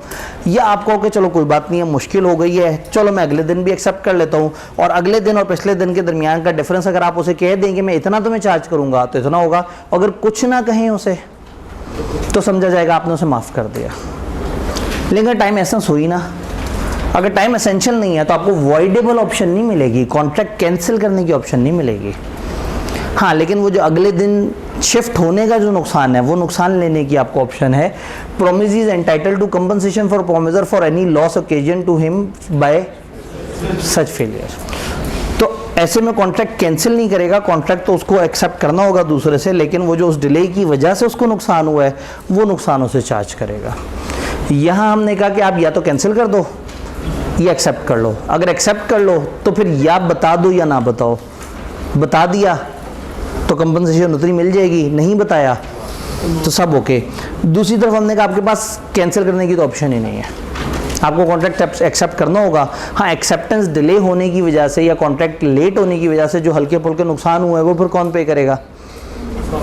या आप कहो कि चलो कोई बात नहीं है, मुश्किल हो गई है, चलो मैं अगले दिन भी एक्सेप्ट कर लेता हूँ, और अगले दिन और पिछले दिन के दरमियान का डिफरेंस अगर आप उसे कह देंगे मैं इतना तुम्हें चार्ज करूँगा तो इतना होगा। अगर कुछ ना कहें उसे तो समझा जाएगा आपने उसे माफ़ कर दिया। लेकिन टाइम एसेंस हुई ना, अगर टाइम एसेंशियल नहीं है तो आपको वॉइडेबल ऑप्शन नहीं मिलेगी, कॉन्ट्रैक्ट कैंसिल करने की ऑप्शन नहीं मिलेगी। हाँ, लेकिन वो जो अगले दिन शिफ्ट होने का जो नुकसान है वो नुकसान लेने की आपको ऑप्शन है। Promise is entitled to compensation for promisor for any loss occasion to him by such failure. तो ऐसे में कॉन्ट्रैक्ट कैंसिल नहीं करेगा, कॉन्ट्रैक्ट तो उसको एक्सेप्ट करना होगा दूसरे से, लेकिन वो जो उस डिले की वजह से उसको नुकसान हुआ है वो नुकसान उसे चार्ज करेगा। यहाँ हमने कहा कि आप या तो कैंसिल कर दो या एक्सेप्ट कर लो। अगर एक्सेप्ट कर लो तो फिर या बता दो या ना बताओ। बता दिया तो कंपनसेशन उतनी मिल जाएगी, नहीं बताया तो सब ओके। दूसरी तरफ हमने कहा आपके पास कैंसिल करने की तो ऑप्शन ही नहीं है, आपको कॉन्ट्रैक्ट एक्सेप्ट करना होगा। हाँ, एक्सेप्टेंस डिले होने की वजह से या कॉन्ट्रैक्ट लेट होने की वजह से जो हल्के फुल्के नुकसान हुए वो फिर कौन पे करेगा?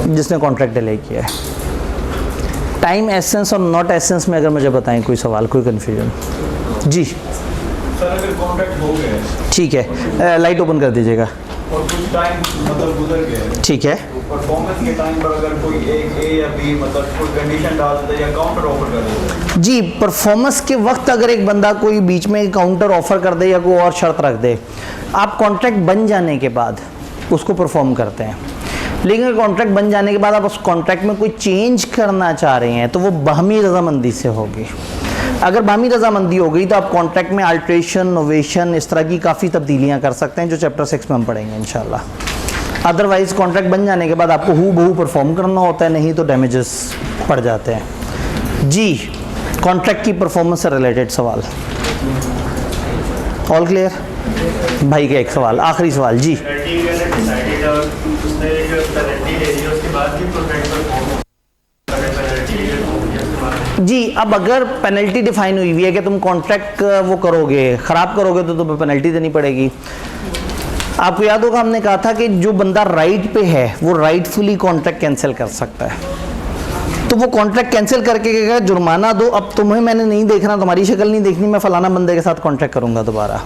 जिसने कॉन्ट्रैक्ट डिले किया है। टाइम एसेंस और नॉट एसेंस में अगर मुझे बताएं कोई सवाल, कोई कन्फ्यूजन? जी सर, अगर कॉन्ट्रैक्ट हो गया, ठीक है, लाइट ओपन कर दीजिएगा। और कुछ टाइम मतलब गुजर गया, ठीक है, परफॉर्मेंस के टाइम पर अगर कोई ए या बी मतलब कोई कंडीशन डाल देता है या काउंटर ऑफर कर देता है। जी, परफॉर्मेंस के वक्त अगर एक बंदा कोई बीच में काउंटर ऑफर कर दे या कोई और शर्त रख दे, आप कॉन्ट्रैक्ट बन जाने के बाद उसको परफॉर्म करते हैं। लेकिन अगर कॉन्ट्रैक्ट बन जाने के बाद आप उस कॉन्ट्रैक्ट में कोई चेंज करना चाह रहे हैं तो वो बाहमी रजामंदी से होगी। अगर बाहमी रजामंदी हो गई तो आप कॉन्ट्रैक्ट में अल्ट्रेशन, नोवेशन, इस तरह की काफ़ी तब्दीलियाँ कर सकते हैं जो चैप्टर 6 में हम पढ़ेंगे इंशाल्लाह। अदरवाइज़ कॉन्ट्रैक्ट बन जाने के बाद आपको हू बहू परफॉर्म करना होता है, नहीं तो डैमेजेस पड़ जाते हैं। जी, कॉन्ट्रैक्ट की परफॉर्मेंस से रिलेटेड सवाल। All clear? भाई का एक सवाल, आखिरी सवाल। जी जी, अब अगर पेनल्टी डिफाइन हुई हुई है कि तुम कॉन्ट्रैक्ट वो करोगे, ख़राब करोगे तो तुम्हें पेनल्टी देनी पड़ेगी। आपको याद होगा हमने कहा था कि जो बंदा राइट पे है वो राइटफुली कॉन्ट्रैक्ट कैंसिल कर सकता है। तो वो कॉन्ट्रैक्ट कैंसिल करके कहेगा जुर्माना दो, अब तुम्हें मैंने नहीं देखना, तुम्हारी शक्ल नहीं देखनी, मैं फ़लाना बंदे के साथ कॉन्ट्रैक्ट करूँगा दोबारा।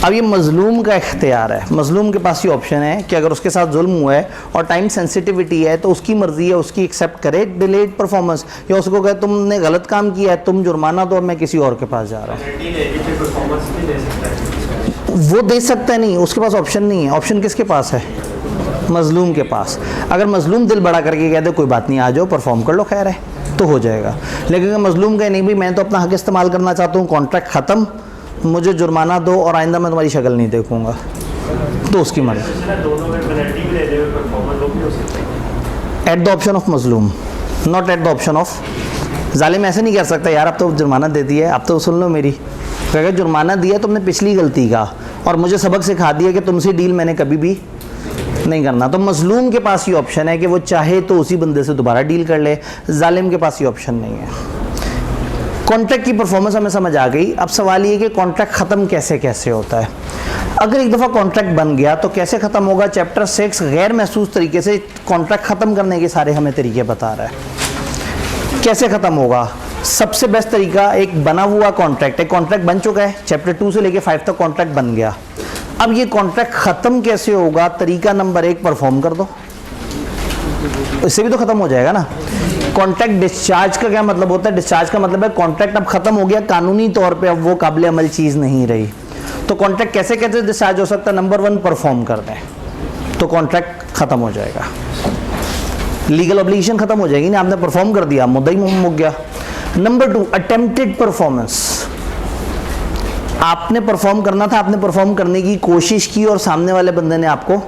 अब ये मज़लूम का इख्तियार है। मज़लूम के पास ये ऑप्शन है कि अगर उसके साथ जुल्म हुआ है और टाइम सेंसिटिविटी है तो उसकी मर्ज़ी है, उसकी एक्सेप्ट करे डिलेड परफॉर्मेंस, या उसको कहे तुमने गलत काम किया है, तुम जुर्माना दो, मैं किसी और के पास जा रहा हूँ। वो दे सकता नहीं, उसके पास ऑप्शन नहीं है। ऑप्शन किसके पास है? मज़लूम के पास। अगर मज़लूम दिल बड़ा करके कह दे कोई बात नहीं, आ जाओ परफॉर्म कर लो, खैर है, तो हो जाएगा। लेकिन अगर मज़लूम कहे नहीं भाई मैं तो अपना हक इस्तेमाल करना चाहता हूँ, कॉन्ट्रैक्ट ख़त्म, मुझे जुर्माना दो और आइंदा मैं तुम्हारी शक्ल नहीं देखूँगा, तो उसकी मर्ज़ी। एट द ऑप्शन ऑफ मज़लूम, not at the option of जालिम। ऐसे नहीं कर सकता यार अब तो जुर्माना दे दिया है, अब तो सुन लो मेरी। अगर जुर्माना दिया तुमने पिछली गलती का और मुझे सबक सिखा दिया कि तुमसे डील मैंने कभी भी नहीं करना, तो मज़लूम के पास ये ऑप्शन है कि वो चाहे तो उसी बंदे से दोबारा डील कर ले। जालिम के पास ये ऑप्शन नहीं है। कॉन्ट्रैक्ट की परफॉर्मेंस हमें समझ आ गई। अब सवाल ये कि कॉन्ट्रैक्ट ख़त्म कैसे कैसे होता है। अगर एक दफ़ा कॉन्ट्रैक्ट बन गया तो कैसे ख़त्म होगा? चैप्टर 6 गैर महसूस तरीके से कॉन्ट्रैक्ट ख़त्म करने के सारे हमें तरीके बता रहा है। कैसे ख़त्म होगा? सबसे बेस्ट तरीका, एक बना हुआ कॉन्ट्रैक्ट, एक कॉन्ट्रैक्ट बन चुका है, चैप्टर 2 से लेके 5 तक कॉन्ट्रैक्ट बन गया। अब ये कॉन्ट्रैक्ट ख़त्म कैसे होगा? तरीका नंबर 1, परफॉर्म कर दो, इससे भी तो ख़त्म हो जाएगा ना। कॉन्ट्रैक्ट डिस्चार्ज का क्या मतलब होता है? डिस्चार्ज का मतलब है कॉन्ट्रैक्ट अब ख़त्म हो गया, कानूनी तौर पे अब वो काबिल अमल चीज़ नहीं रही। तो कॉन्ट्रैक्ट कैसे कैसे डिस्चार्ज हो सकता है? नंबर 1, परफॉर्म कर दें तो कॉन्ट्रैक्ट ख़त्म हो जाएगा, लीगल ऑब्लिगेशन ख़त्म हो जाएगी ना, आपने परफॉर्म कर दिया, मुद्दा ही मुक गया। Number 2, attempted performance. आपने परफॉर्म करना था, आपने परफॉर्म करने की कोशिश की और सामने वाले बंदे ने आपको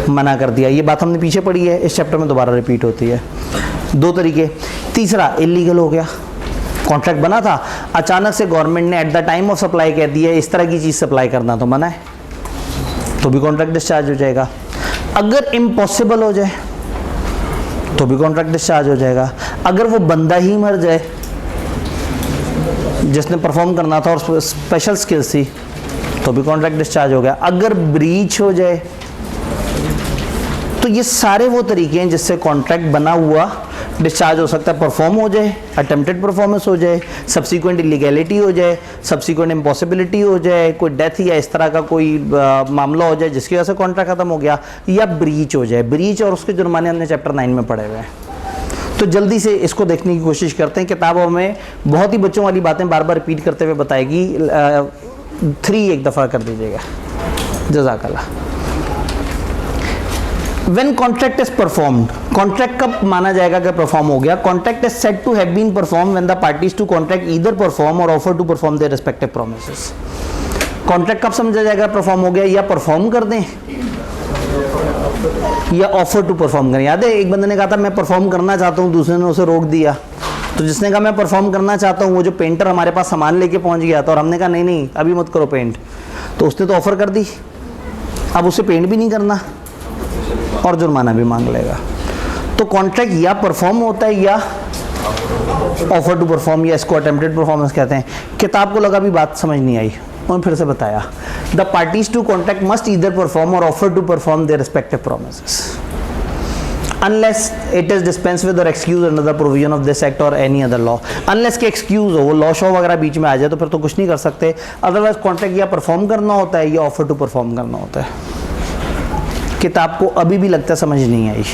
मना कर दिया। ये बात हमने पीछे पढ़ी है, इस चैप्टर में दोबारा रिपीट होती है। 2 तरीके। तीसरा, इलीगल हो गया, कॉन्ट्रैक्ट बना था, अचानक से गवर्नमेंट ने eight the time of supply कह दिया इस तरह की चीज़ सप्लाई करना तो मना है, तो भी कॉन्ट्रैक्ट डिस्चार्ज हो जाएगा। अगर इम्पॉसिबल हो जाए तो भी कॉन्ट्रैक्ट डिस्चार्ज हो जाएगा। अगर वो बंदा ही मर जाए जिसने परफॉर्म करना था और स्पेशल स्किल्स थी तो भी कॉन्ट्रैक्ट डिस्चार्ज हो गया। अगर ब्रीच हो जाए तो ये सारे वो तरीके हैं जिससे कॉन्ट्रैक्ट बना हुआ डिस्चार्ज हो सकता है। परफॉर्म हो जाए, अटेम्प्टेड परफॉर्मेंस हो जाए, सब्सिक्वेंट इलीगैलिटी हो जाए, सब्सिक्वेंट इम्पॉसिबिलिटी हो जाए, कोई डेथ या इस तरह का कोई मामला हो जाए जिसकी वजह से कॉन्ट्रैक्ट खत्म हो गया, या ब्रीच हो जाए। ब्रीच और उसके जुर्माने हमने चैप्टर 9 में पढ़े हुए हैं। तो जल्दी से इसको देखने की कोशिश करते हैं। किताबों में बहुत ही बच्चों वाली बातें बार बार रिपीट करते हुए बताएगी। 3 एक दफ़ा कर दीजिएगा, जज़ाकल्लाह। When contract is performed, contract कब माना जाएगा कि परफॉर्म हो गया? Contract is said to have been perform when the parties to contract either perform और offer to perform their respective promises. Contract कब समझा जाएगा परफॉर्म हो गया? या परफॉर्म कर दें या ऑफर टू परफॉर्म करें। याद है एक बंदे ने कहा था मैं परफॉर्म करना चाहता हूँ, दूसरे ने उसे रोक दिया। तो जिसने कहा मैं परफॉर्म करना चाहता हूँ, वो जो पेंटर हमारे पास सामान लेके पहुँच गया था और हमने कहा नहीं नहीं अभी मत करो पेंट, तो उसने तो ऑफर कर दी, अब उसे पेंट भी नहीं करना और जुर्माना भी मांग लेगा। तो कॉन्ट्रैक्ट या परफॉर्म होता है या ऑफर टू परफॉर्म या इसको अटेम्प्टेड परफॉर्मेंस कहते हैं। किताब को लगा भी बात समझ नहीं आई, उन्होंने फिर से बताया the parties to contract must either perform और offer to perform their respective promises unless it is dispensed with or excused under the provision of this act or any other law। unless के excuse हो, वो law show वगैरह बीच में आ जाए तो फिर तो कुछ नहीं कर सकते। अदरवाइज कॉन्ट्रैक्ट या परफॉर्म करना होता है या ऑफर टू परफॉर्म करना होता है। किताब को अभी भी लगता समझ नहीं आई।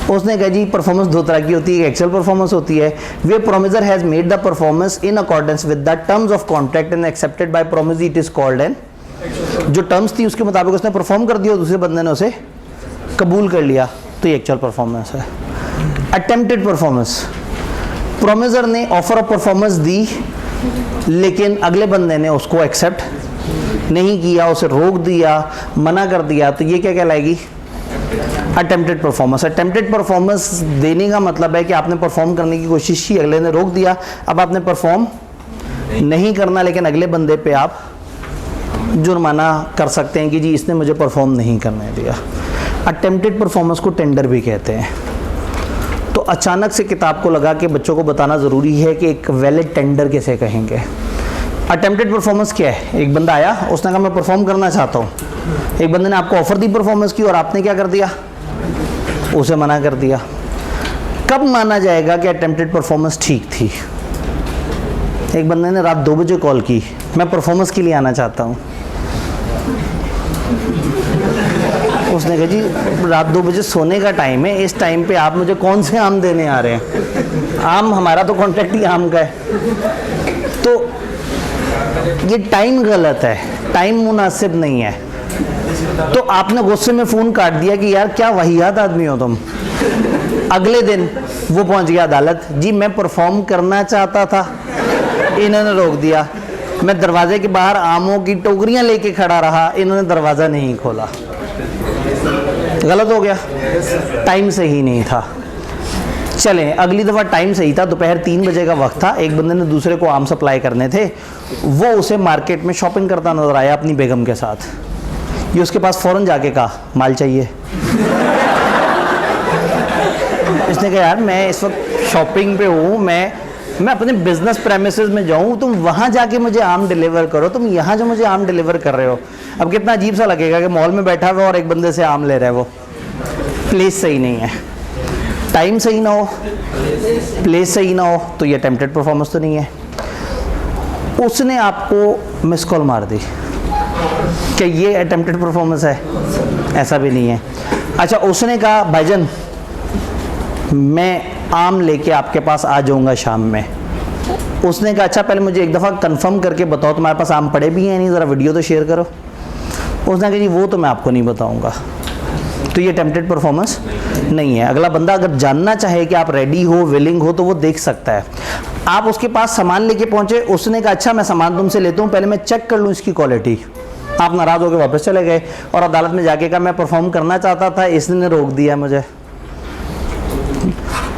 उसने कहा जी परफॉर्मेंस दो तरह की होती है, एक्चुअल परफॉर्मेंस होती है where promisor has made the performance in accordance with the terms of contract and accepted by promise, it is called an. जो टर्म्स थी उसके मुताबिक उसने परफॉर्म कर दिया, दूसरे बंदे ने उसे कबूल कर लिया, तो ये एक्चुअल परफॉर्मेंस है। अटेम्प्टेड परफॉर्मेंस, प्रोमिसर ने ऑफर ऑफ परफॉर्मेंस दी लेकिन अगले बंदे ने उसको एक्सेप्ट नहीं किया, उसे रोक दिया, मना कर दिया, तो ये क्या कहलाएगी? Attempted performance. अटेम्प्टेड परफॉर्मेंस देने का मतलब है कि आपने परफॉर्म करने की कोशिश की, अगले ने रोक दिया, अब आपने परफॉर्म नहीं करना, लेकिन अगले बंदे पे आप जुर्माना कर सकते हैं कि जी इसने मुझे परफॉर्म नहीं करने दिया। अटेम्प्टेड परफॉर्मेंस को टेंडर भी कहते हैं। तो अचानक से किताब को लगा कि बच्चों को बताना ज़रूरी है कि एक वैलिड टेंडर किसे कहेंगे। अटेम्प्टेड परफॉर्मेंस क्या है? एक बंदा आया, उसने कहा मैं परफॉर्म करना चाहता हूँ, एक बंदे ने आपको ऑफर दी परफॉर्मेंस की और आपने क्या कर दिया? उसे मना कर दिया। कब माना जाएगा कि अटेम्प्टेड परफॉर्मेंस ठीक थी? एक बंदे ने रात 2 बजे कॉल की, मैं परफॉर्मेंस के लिए आना चाहता हूँ। उसने कहा जी रात 2 बजे सोने का टाइम है, इस टाइम पे आप मुझे कौन से आम देने आ रहे हैं? आम, हमारा तो कॉन्ट्रैक्ट ही आम का है। तो ये टाइम गलत है, टाइम मुनासिब नहीं है। तो आपने गुस्से में फ़ोन काट दिया कि यार क्या वाहियात आदमी हो तुम। अगले दिन वो पहुंच गया अदालत, जी मैं परफॉर्म करना चाहता था, इन्होंने रोक दिया। मैं दरवाजे के बाहर आमों की टोकरियां लेके खड़ा रहा, इन्होंने दरवाज़ा नहीं खोला। गलत हो गया, टाइम सही नहीं था। चलें अगली दफ़ा टाइम सही था, दोपहर 3 बजे का वक्त था, एक बंदे ने दूसरे को आम सप्लाई करने थे, वो उसे मार्केट में शॉपिंग करता नजर आया अपनी बेगम के साथ। ये उसके पास फ़ौरन जाके कहा माल चाहिए। इसने कहा यार मैं इस वक्त शॉपिंग पे हूँ, मैं अपने बिजनेस प्रेमिसेस में जाऊँ, तुम वहाँ जाके मुझे आम डिलीवर करो, तुम यहाँ जो मुझे आम डिलीवर कर रहे हो। अब कितना अजीब सा लगेगा कि मॉल में बैठा हुआ और एक बंदे से आम ले रहा है, वो प्लेस सही नहीं है, टाइम सही ना हो, प्लेस सही ना हो, तो ये अटेम्प्टेड परफॉर्मेंस तो नहीं है। उसने आपको मिस कॉल मार दी, क्या ये अटेम्प्टेड परफॉर्मेंस है? ऐसा भी नहीं है। अच्छा उसने कहा भाईजान मैं आम लेके आपके पास आ जाऊंगा शाम में। उसने कहा अच्छा पहले मुझे एक दफ़ा कंफर्म करके बताओ तुम्हारे पास आम पड़े भी हैं नहीं, ज़रा वीडियो तो शेयर करो। उसने कहा जी वो तो मैं आपको नहीं बताऊंगा। तो ये अटेम्प्टेड परफॉर्मेंस नहीं है। अगला बंदा अगर जानना चाहे कि आप रेडी हो, विलिंग हो, तो वो देख सकता है। आप उसके पास सामान लेके पहुंचे, उसने कहा अच्छा मैं सामान तुमसे लेता हूँ, पहले मैं चेक कर लूँ इसकी क्वालिटी। आप नाराज़ होकर वापस चले गए और अदालत में जाके कहा मैं परफॉर्म करना चाहता था, इसने रोक दिया मुझे।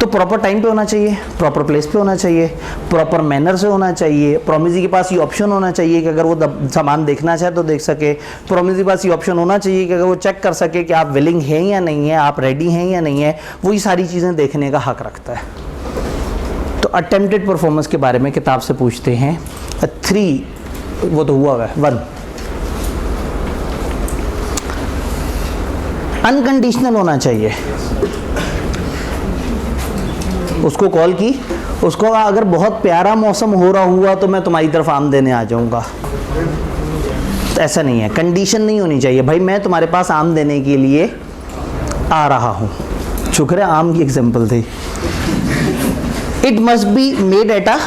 तो प्रॉपर टाइम पे होना चाहिए, प्रॉपर प्लेस पे होना चाहिए, प्रॉपर मैनर से होना चाहिए। प्रोमिसी के पास ये ऑप्शन होना चाहिए कि अगर वो सामान देखना चाहे तो देख सके। प्रोमिसी के पास ये ऑप्शन होना चाहिए कि अगर वो चेक कर सके कि आप विलिंग हैं या नहीं है, आप रेडी हैं या नहीं है, वो ये सारी चीज़ें देखने का हक रखता है। तो अटेम्प्टेड परफॉर्मेंस के बारे में किताब से पूछते हैं 3, वो तो हुआ है 1 अनकंडीशनल होना चाहिए। उसको कॉल की, उसको अगर बहुत प्यारा मौसम हो रहा हुआ तो मैं तुम्हारी तरफ आम देने आ जाऊंगा, तो ऐसा नहीं है। कंडीशन नहीं होनी चाहिए भाई मैं तुम्हारे पास आम देने के लिए आ रहा हूँ। शुक्र है आम की एग्जांपल थी। It must be made at a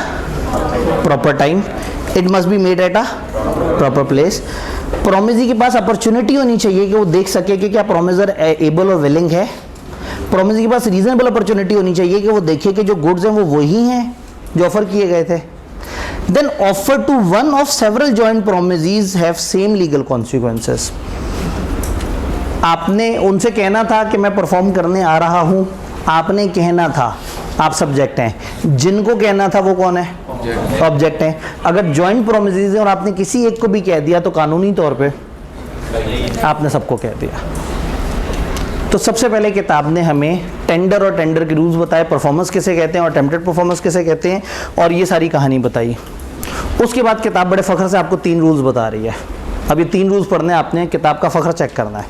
proper time, it must be made at a proper place. Promisee के पास अपॉर्चुनिटी होनी चाहिए कि वो देख सके कि क्या प्रोमिसर एबल और विलिंग है। प्रोमिसी के पास रीजनेबल अपॉर्चुनिटी होनी चाहिए कि वो देखे कि जो गुड्स हैं वो वही हैं जो ऑफर किए गए थे। Then offer to one of several joint promisees have same legal consequences. आपने उनसे कहना था कि मैं परफॉर्म करने आ रहा हूँ, आपने कहना था, आप सब्जेक्ट हैं, जिनको कहना था वो कौन है? ऑब्जेक्ट हैं। अगर जॉइंट प्रोमिसीज हैं और आपने किसी एक को भी कह दिया तो कानूनी तौर पे आपने सबको कह दिया। तो सबसे पहले किताब ने हमें टेंडर और टेंडर के रूल्स बताए, परफॉर्मेंस किसे कहते हैं और अटेम्प्टेड परफॉर्मेंस किसे कहते हैं, और ये सारी कहानी बताई। उसके बाद किताब बड़े फ़ख्र से आपको 3 रूल्स बता रही है। अब ये 3 रूल्स पढ़ने आपने किताब का फ़ख्र चेक करना है।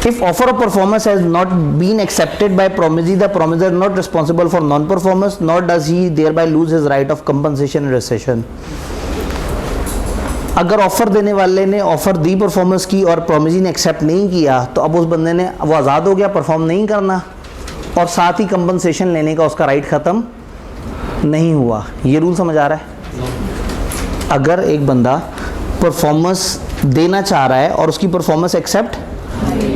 If offer of performance has not been accepted by promisee, the promiser is not responsible for non-performance, nor does he thereby lose his right of compensation and recession. अगर ऑफर देने वाले ने ऑफर दी performance की और promisee ने accept नहीं किया, तो अब उस बंदे ने वो आज़ाद हो गया परफॉर्म नहीं करना, और साथ ही कंपनसेशन लेने का उसका राइट ख़त्म नहीं हुआ। ये रूल समझ आ रहा है? अगर एक बंदा परफॉर्मेंस देना चाह रहा है और उसकी परफॉर्मेंस एक्सेप्ट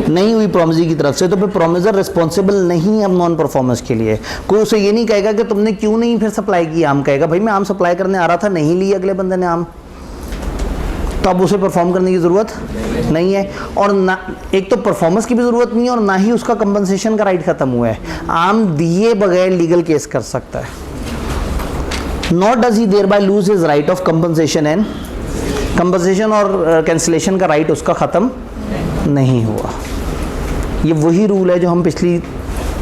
नहीं हुई प्रोमिसी की तरफ से, तो फिर प्रोमिसर रिस्पॉन्सिबल नहीं है अब नॉन परफॉर्मेंस के लिए। कोई उसे ये नहीं कहेगा कि तुमने क्यों नहीं फिर सप्लाई किया। आम कहेगा भाई मैं आम सप्लाई करने आ रहा था, नहीं ली अगले बंदे ने आम, तो अब उसे परफॉर्म करने की ज़रूरत नहीं है। और ना एक तो परफॉर्मेंस की भी ज़रूरत नहीं है और ना ही उसका कंपनसेशन का राइट ख़त्म हुआ है। आम दिए बगैर लीगल केस कर सकता है। Not does he thereby lose his right of compensation and compensation और कैंसिलेशन का राइट उसका ख़त्म नहीं हुआ। ये वही रूल है जो हम पिछली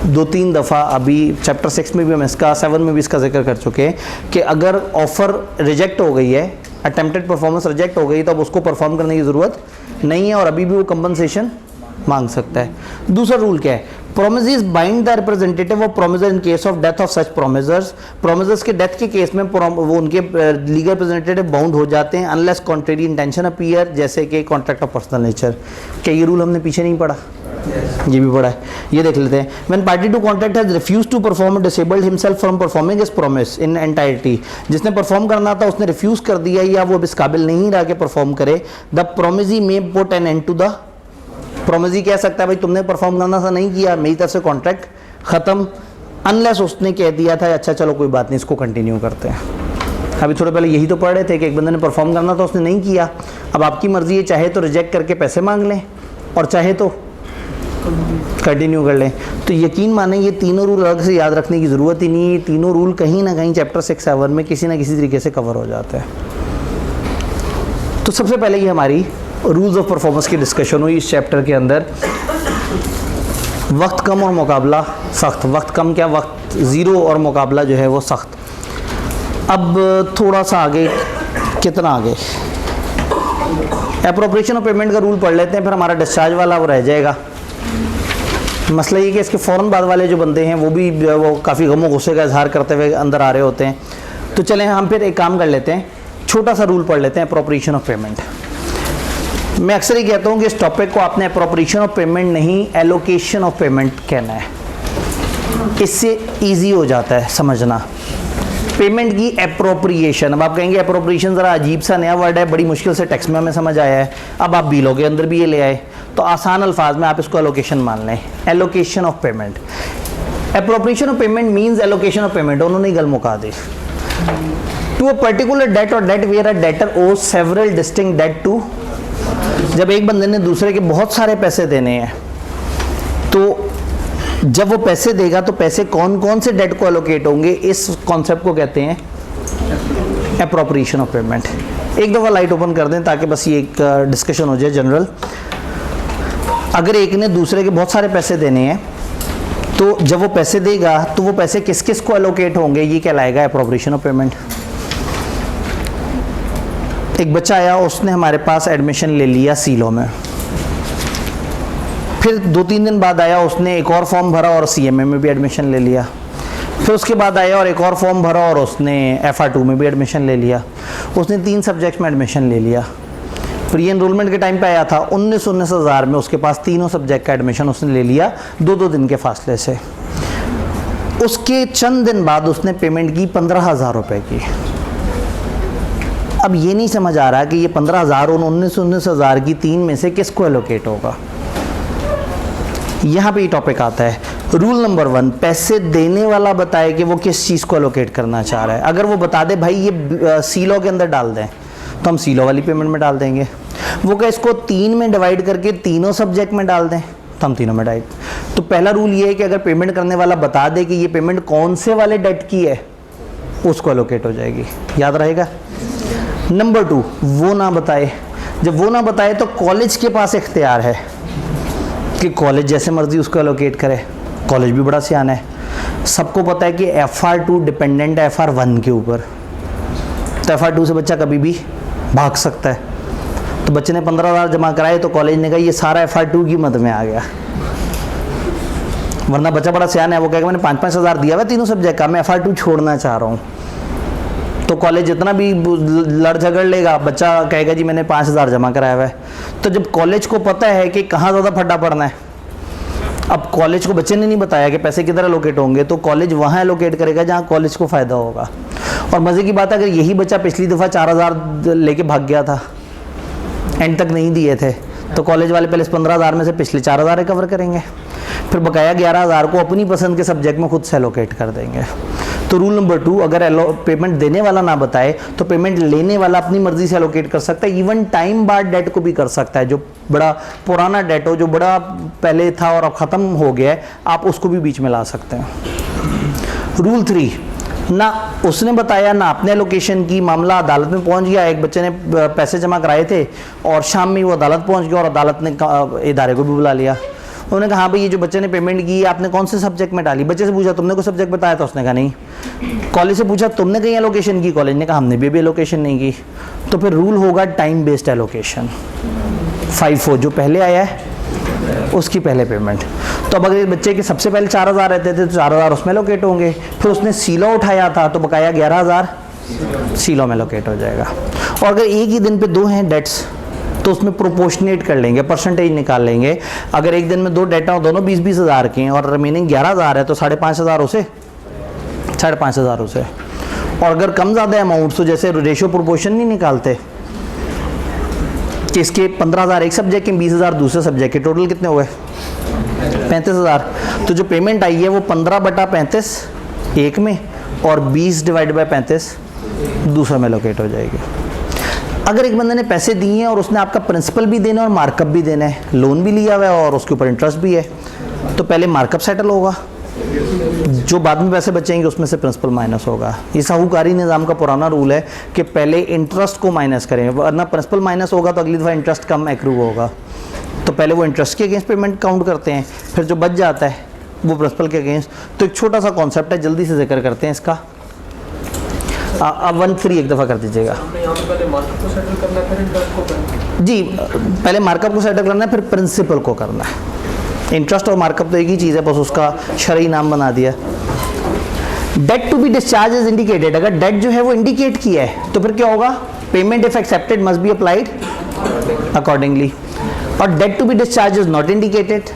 2-3 दफ़ा अभी चैप्टर 6 में भी हम इसका 7 में भी इसका जिक्र कर चुके हैं कि अगर ऑफ़र रिजेक्ट हो गई है, अटेम्प्टेड परफॉर्मेंस रिजेक्ट हो गई, तो अब उसको परफॉर्म करने की ज़रूरत नहीं है और अभी भी वो कंपनसेशन मांग सकता है। दूसरा रूल क्या है? Promises bind the representative of promisor in case of death of such promisors. Promisors के डेथ के केस में वो उनके लीगल रिप्रेजेंटेटिव बाउंड हो जाते हैं अनलेस कॉन्ट्रेरी इंटेंशन अपीयर, जैसे कि कॉन्ट्रैक्ट ऑफ पर्सनल नेचर। क्या ये रूल हमने पीछे नहीं पढ़ा? ये भी पढ़ा है। ये देख लेते हैं। When party to contract has refuse to perform, disabled himself from performing his promise in entirety. जिसने परफॉर्म करना था उसने रिफ्यूज कर दिया या वो इस काबिल नहीं रहा कि परफॉर्म करे, द प्रोमिसी में put an end to the. Promisee कह सकता है भाई तुमने परफॉर्म करना था, नहीं किया, मेरी तरफ से कॉन्ट्रैक्ट खत्म, अनलेस उसने कह दिया था अच्छा चलो कोई बात नहीं इसको कंटिन्यू करते हैं। अभी थोड़े पहले यही तो पढ़ रहे थे कि एक बंदे ने परफॉर्म करना था, उसने नहीं किया। अब आपकी मर्जी है, चाहे तो रिजेक्ट करके पैसे मांग लें और चाहे तो कंटिन्यू कर लें। तो यकीन माने ये तीनों रूल अलग से याद रखने की ज़रूरत ही नहीं है। ये तीनों रूल कहीं ना कहीं चैप्टर 6-7 में किसी ना किसी तरीके से कवर हो जाता है। तो सबसे पहले ये हमारी रूल्स ऑफ परफॉर्मेंस की डिस्कशन हुई इस चैप्टर के अंदर। वक्त कम और मुकाबला सख्त। वक्त कम क्या, वक्त ज़ीरो और मुकाबला जो है वो सख्त। अब थोड़ा सा आगे, कितना आगे, एप्रोप्रिएशन ऑफ पेमेंट का रूल पढ़ लेते हैं, फिर हमारा डिस्चार्ज वाला वो रह जाएगा। मसला ये कि इसके फ़ौरन बाद वाले जो बंदे हैं वो काफ़ी गमो गुस्से का इजहार करते हुए अंदर आ रहे होते हैं। तो चलें हम फिर एक काम कर लेते हैं, छोटा सा रूल पढ़ लेते हैं, एप्रोप्रिएशन ऑफ पेमेंट। मैं अक्सर ही कहता हूँ कि इस टॉपिक को आपने एप्रोप्रिएशन ऑफ पेमेंट नहीं, एलोकेशन ऑफ पेमेंट कहना है। इससे ईजी हो जाता है समझना। पेमेंट की एप्रोप्रिएशन, अब आप कहेंगे एप्रोप्रिएशन ज़रा अजीब सा नया वर्ड है, बड़ी मुश्किल से टेक्स्ट में हमें समझ आया है। अब आप बिलों के अंदर भी ये ले आए, तो आसान अल्फाज में आप इसको एलोकेशन मान लें। Allocation of payment, appropriation of payment means allocation of payment. उन्होंने गल मुका दी। टू अ पर्टिकुलर डेट और डेट वेयर अ डेटर ओज सेवरल डिस्टिंक्ट डेट टू। जब एक बंदे ने दूसरे के बहुत सारे पैसे देने हैं, तो जब वो पैसे देगा तो पैसे कौन कौन से डेट को एलोकेट होंगे, इस कॉन्सेप्ट को कहते हैं एप्रोप्रिएशन ऑफ पेमेंट। एक दफ़ा लाइट ओपन कर दें ताकि बस ये एक डिस्कशन हो जाए जनरल। अगर एक ने दूसरे के बहुत सारे पैसे देने हैं, तो जब वो पैसे देगा तो वो पैसे किस किस को एलोकेट होंगे, ये कहलाएगा एप्रोप्रिएशन ऑफ पेमेंट। एक बच्चा आया, उसने हमारे पास एडमिशन ले लिया सीलो में। फिर 2-3 दिन बाद आया, उसने एक और फॉर्म भरा और सीएमए में भी एडमिशन ले लिया। फिर उसके बाद आया और एक और फॉर्म भरा और उसने FR2 में भी एडमिशन ले लिया। उसने 3 सब्जेक्ट में एडमिशन ले लिया। प्री एनरोलमेंट के टाइम पे आया था, 19 हज़ार में उसके पास तीनों सब्जेक्ट का एडमिशन उसने ले लिया 2-2 दिन के फासले से। उसके चंद दिन बाद उसने पेमेंट की 15,000 रुपये की। अब ये नहीं समझ आ रहा कि ये 15,000 उन 19 हज़ार की 3 में से किसको एलोकेट होगा। यहाँ पे ये टॉपिक आता है। रूल नंबर 1, पैसे देने वाला बताए कि वो किस चीज़ को एलोकेट करना चाह रहा है। अगर वो बता दे भाई ये सीलो के अंदर डाल दें, तो हम सीलो वाली पेमेंट में डाल देंगे। वो क्या इसको 3 में डिवाइड करके तीनों सब्जेक्ट में डाल दें, तो हम तीनों में डाइट। तो पहला रूल ये है कि अगर पेमेंट करने वाला बता दे कि ये पेमेंट कौन से वाले डेट की है, उसको एलोकेट हो जाएगी। याद रहेगा। नंबर 2, वो ना बताए। जब वो ना बताए तो कॉलेज के पास इख्तियार है कि कॉलेज जैसे मर्जी उसको एलोकेट करे। कॉलेज भी बड़ा सियाना है, सबको पता है कि FR2 डिपेंडेंट है FR1 के ऊपर, तो FR2 से बच्चा कभी भी भाग सकता है। तो बच्चे ने 15,000 जमा कराए तो कॉलेज ने कहा ये सारा FR2 की मद में आ गया, वरना बच्चा बड़ा सियाना है, वो कहेगा मैंने 5-5 हज़ार दिया हुआ तीनों सब्जेक्ट का, मैं FR2 छोड़ना चाह रहा हूँ। तो कॉलेज जितना भी लड़ झगड़ लेगा, बच्चा कहेगा जी मैंने 5,000 जमा कराया हुआ है। तो जब कॉलेज को पता है कि कहाँ ज़्यादा फड्डा पड़ना है, अब कॉलेज को बच्चे ने नहीं बताया कि पैसे किधर एलोकेट होंगे, तो कॉलेज वहाँ एलोकेट करेगा जहाँ कॉलेज को फ़ायदा होगा। और मज़े की बात है, अगर यही बच्चा पिछली दफ़ा 4,000 लेके भाग गया था, एंड तक नहीं दिए थे, तो कॉलेज वाले पहले 15,000 में से पिछले 4,000 रिकवर करेंगे, फिर बकाया 11,000 को अपनी पसंद के सब्जेक्ट में खुद से एलोकेट कर देंगे। तो रूल नंबर 2, अगर पेमेंट देने वाला ना बताए तो पेमेंट लेने वाला अपनी मर्जी से एलोकेट कर सकता है। इवन टाइम बार डेट को भी कर सकता है, जो बड़ा पुराना डेट हो, जो बड़ा पहले था और अब ख़त्म हो गया है, आप उसको भी बीच में ला सकते हैं। रूल 3, ना उसने बताया ना आपने एलोकेशन की, मामला अदालत में पहुंच गया। एक बच्चे ने पैसे जमा कराए थे और शाम में वो अदालत पहुंच गया और अदालत ने इदारे को भी बुला लिया। उन्होंने कहा हाँ भाई ये जो बच्चे ने पेमेंट की आपने कौन से सब्जेक्ट में डाली। बच्चे से पूछा तुमने कोई सब्जेक्ट बताया था, उसने कहा नहीं। कॉलेज से पूछा तुमने कहीं एलोकेशन की, कॉलेज ने कहा हमने भी एलोकेशन नहीं की। तो फिर रूल होगा टाइम बेस्ड एलोकेशन, 5-4 जो पहले आया है उसकी पहले पेमेंट। तो अब अगर बच्चे के सबसे पहले 4,000 रहते थे तो 4,000 उसमें एलोकेट होंगे, फिर उसने सीलो उठाया था तो बकाया 11,000 सीलो में एलोकेट हो जाएगा। और अगर एक ही दिन पे 2 हैं डेट्स तो उसमें प्रोपोर्शनेट कर लेंगे, परसेंटेज निकाल लेंगे। अगर एक दिन में 2 डेटा हो, दोनों 20-20 हज़ार के हैं और रिमेनिंग 11,000 है तो 5,500 उसे, 5,500 उसे। और अगर कम ज़्यादा अमाउंट, तो जैसे रेशियो प्रोपोर्शन नहीं निकालते कि इसके 15,000 एक सब्जेक्ट के, 20,000 दूसरे सब्जेक्ट के, टोटल कितने हुए 35,000। तो जो पेमेंट आई है वो 15/35 एक में और 20/35 दूसरा में एलोकेट हो जाएगी। अगर एक बंदे ने पैसे दिए हैं और उसने आपका प्रिंसिपल भी देना है और मार्कअप भी देना है, लोन भी लिया हुआ है और उसके ऊपर इंटरेस्ट भी है, तो पहले मार्कअप सेटल होगा, जो बाद में पैसे बचेंगे उसमें से प्रिंसिपल माइनस होगा। ये साहूकारी निज़ाम का पुराना रूल है कि पहले इंटरेस्ट को माइनस करें, वरना प्रिंसिपल माइनस होगा तो अगली दफ़ा इंटरेस्ट कम एक्रू होगा। तो पहले वो इंटरेस्ट के अगेंस्ट पेमेंट काउंट करते हैं, फिर जो बच जाता है वो प्रिंसिपल के अगेंस्ट। तो एक छोटा सा कॉन्सेप्ट है, जल्दी से जिक्र करते हैं इसका। अब 1-3 एक दफ़ा कर दीजिएगा। पहले मार्कअप को सेटल करना है, फिर इंटरेस्ट को करना है। जी, पहले मार्कअप को सेटल करना है, फिर प्रिंसिपल को करना है। इंटरेस्ट और मार्कअप तो एक ही चीज़ है, बस उसका शरई नाम बना दिया। Debt to be discharge is indicated, अगर डेट जो है वो इंडिकेट किया है तो फिर क्या होगा, payment if accepted must be applied accordingly. और debt to be discharge is not indicated,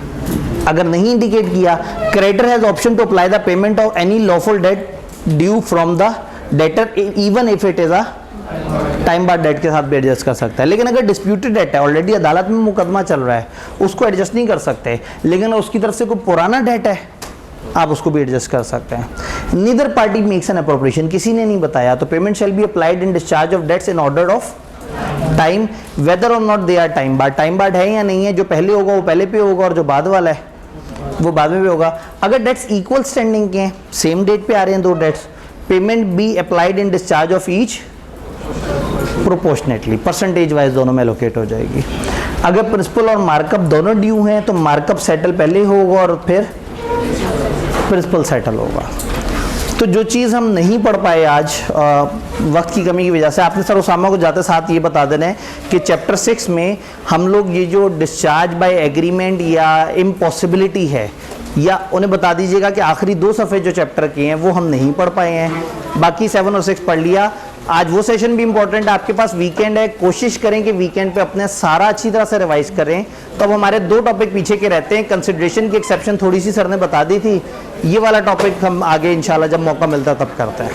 अगर नहीं इंडिकेट किया, creditor has option to apply the payment of any lawful debt due from the debtor even if it is a time bar debt के साथ भी adjust कर सकता है। लेकिन अगर डिस्प्यूटेड डेट है, ऑलरेडी अदालत में मुकदमा चल रहा है, उसको एडजस्ट नहीं कर सकते, लेकिन उसकी तरफ से कोई पुराना डेट है आप उसको भी एडजस्ट कर सकते हैं। Neither party makes an appropriation, किसी ने नहीं बताया, तो payment shall be applied in discharge of debts in order of time whether और not they are time bar. Time bar है या नहीं है, जो पहले होगा वो पहले पे होगा और जो बाद वाला है वो बाद में भी होगा। अगर डेट्स इक्वल स्टैंडिंग के हैं, सेम डेट पे आ रहे हैं 2 debts, payment be applied in discharge of each proportionately, percentage wise दोनों में एलोकेट हो जाएगी। अगर प्रिंसिपल और मार्कअप दोनों ड्यू हैं तो मार्कअप सेटल पहले होगा और फिर प्रिंसिपल सेटल होगा। तो जो चीज़ हम नहीं पढ़ पाए आज वक्त की कमी की वजह से, आपने सर उसामा को जाते साथ ये बता देना है कि चैप्टर 6 में हम लोग ये जो डिस्चार्ज बाय एग्रीमेंट या इम्पॉसिबिलिटी है, या उन्हें बता दीजिएगा कि आखिरी 2 सफ़े जो चैप्टर के हैं वो हम नहीं पढ़ पाए हैं, बाकी 7 और 6 पढ़ लिया। आज वो सेशन भी इंपॉर्टेंट है, आपके पास वीकेंड है, कोशिश करें कि वीकेंड पे अपने सारा अच्छी तरह से रिवाइज करें। तो अब हमारे 2 टॉपिक पीछे के रहते हैं, कंसिडरेशन की एक्सेप्शन थोड़ी सी सर ने बता दी थी, ये वाला टॉपिक हम आगे इंशाल्लाह जब मौका मिलता तब करते हैं।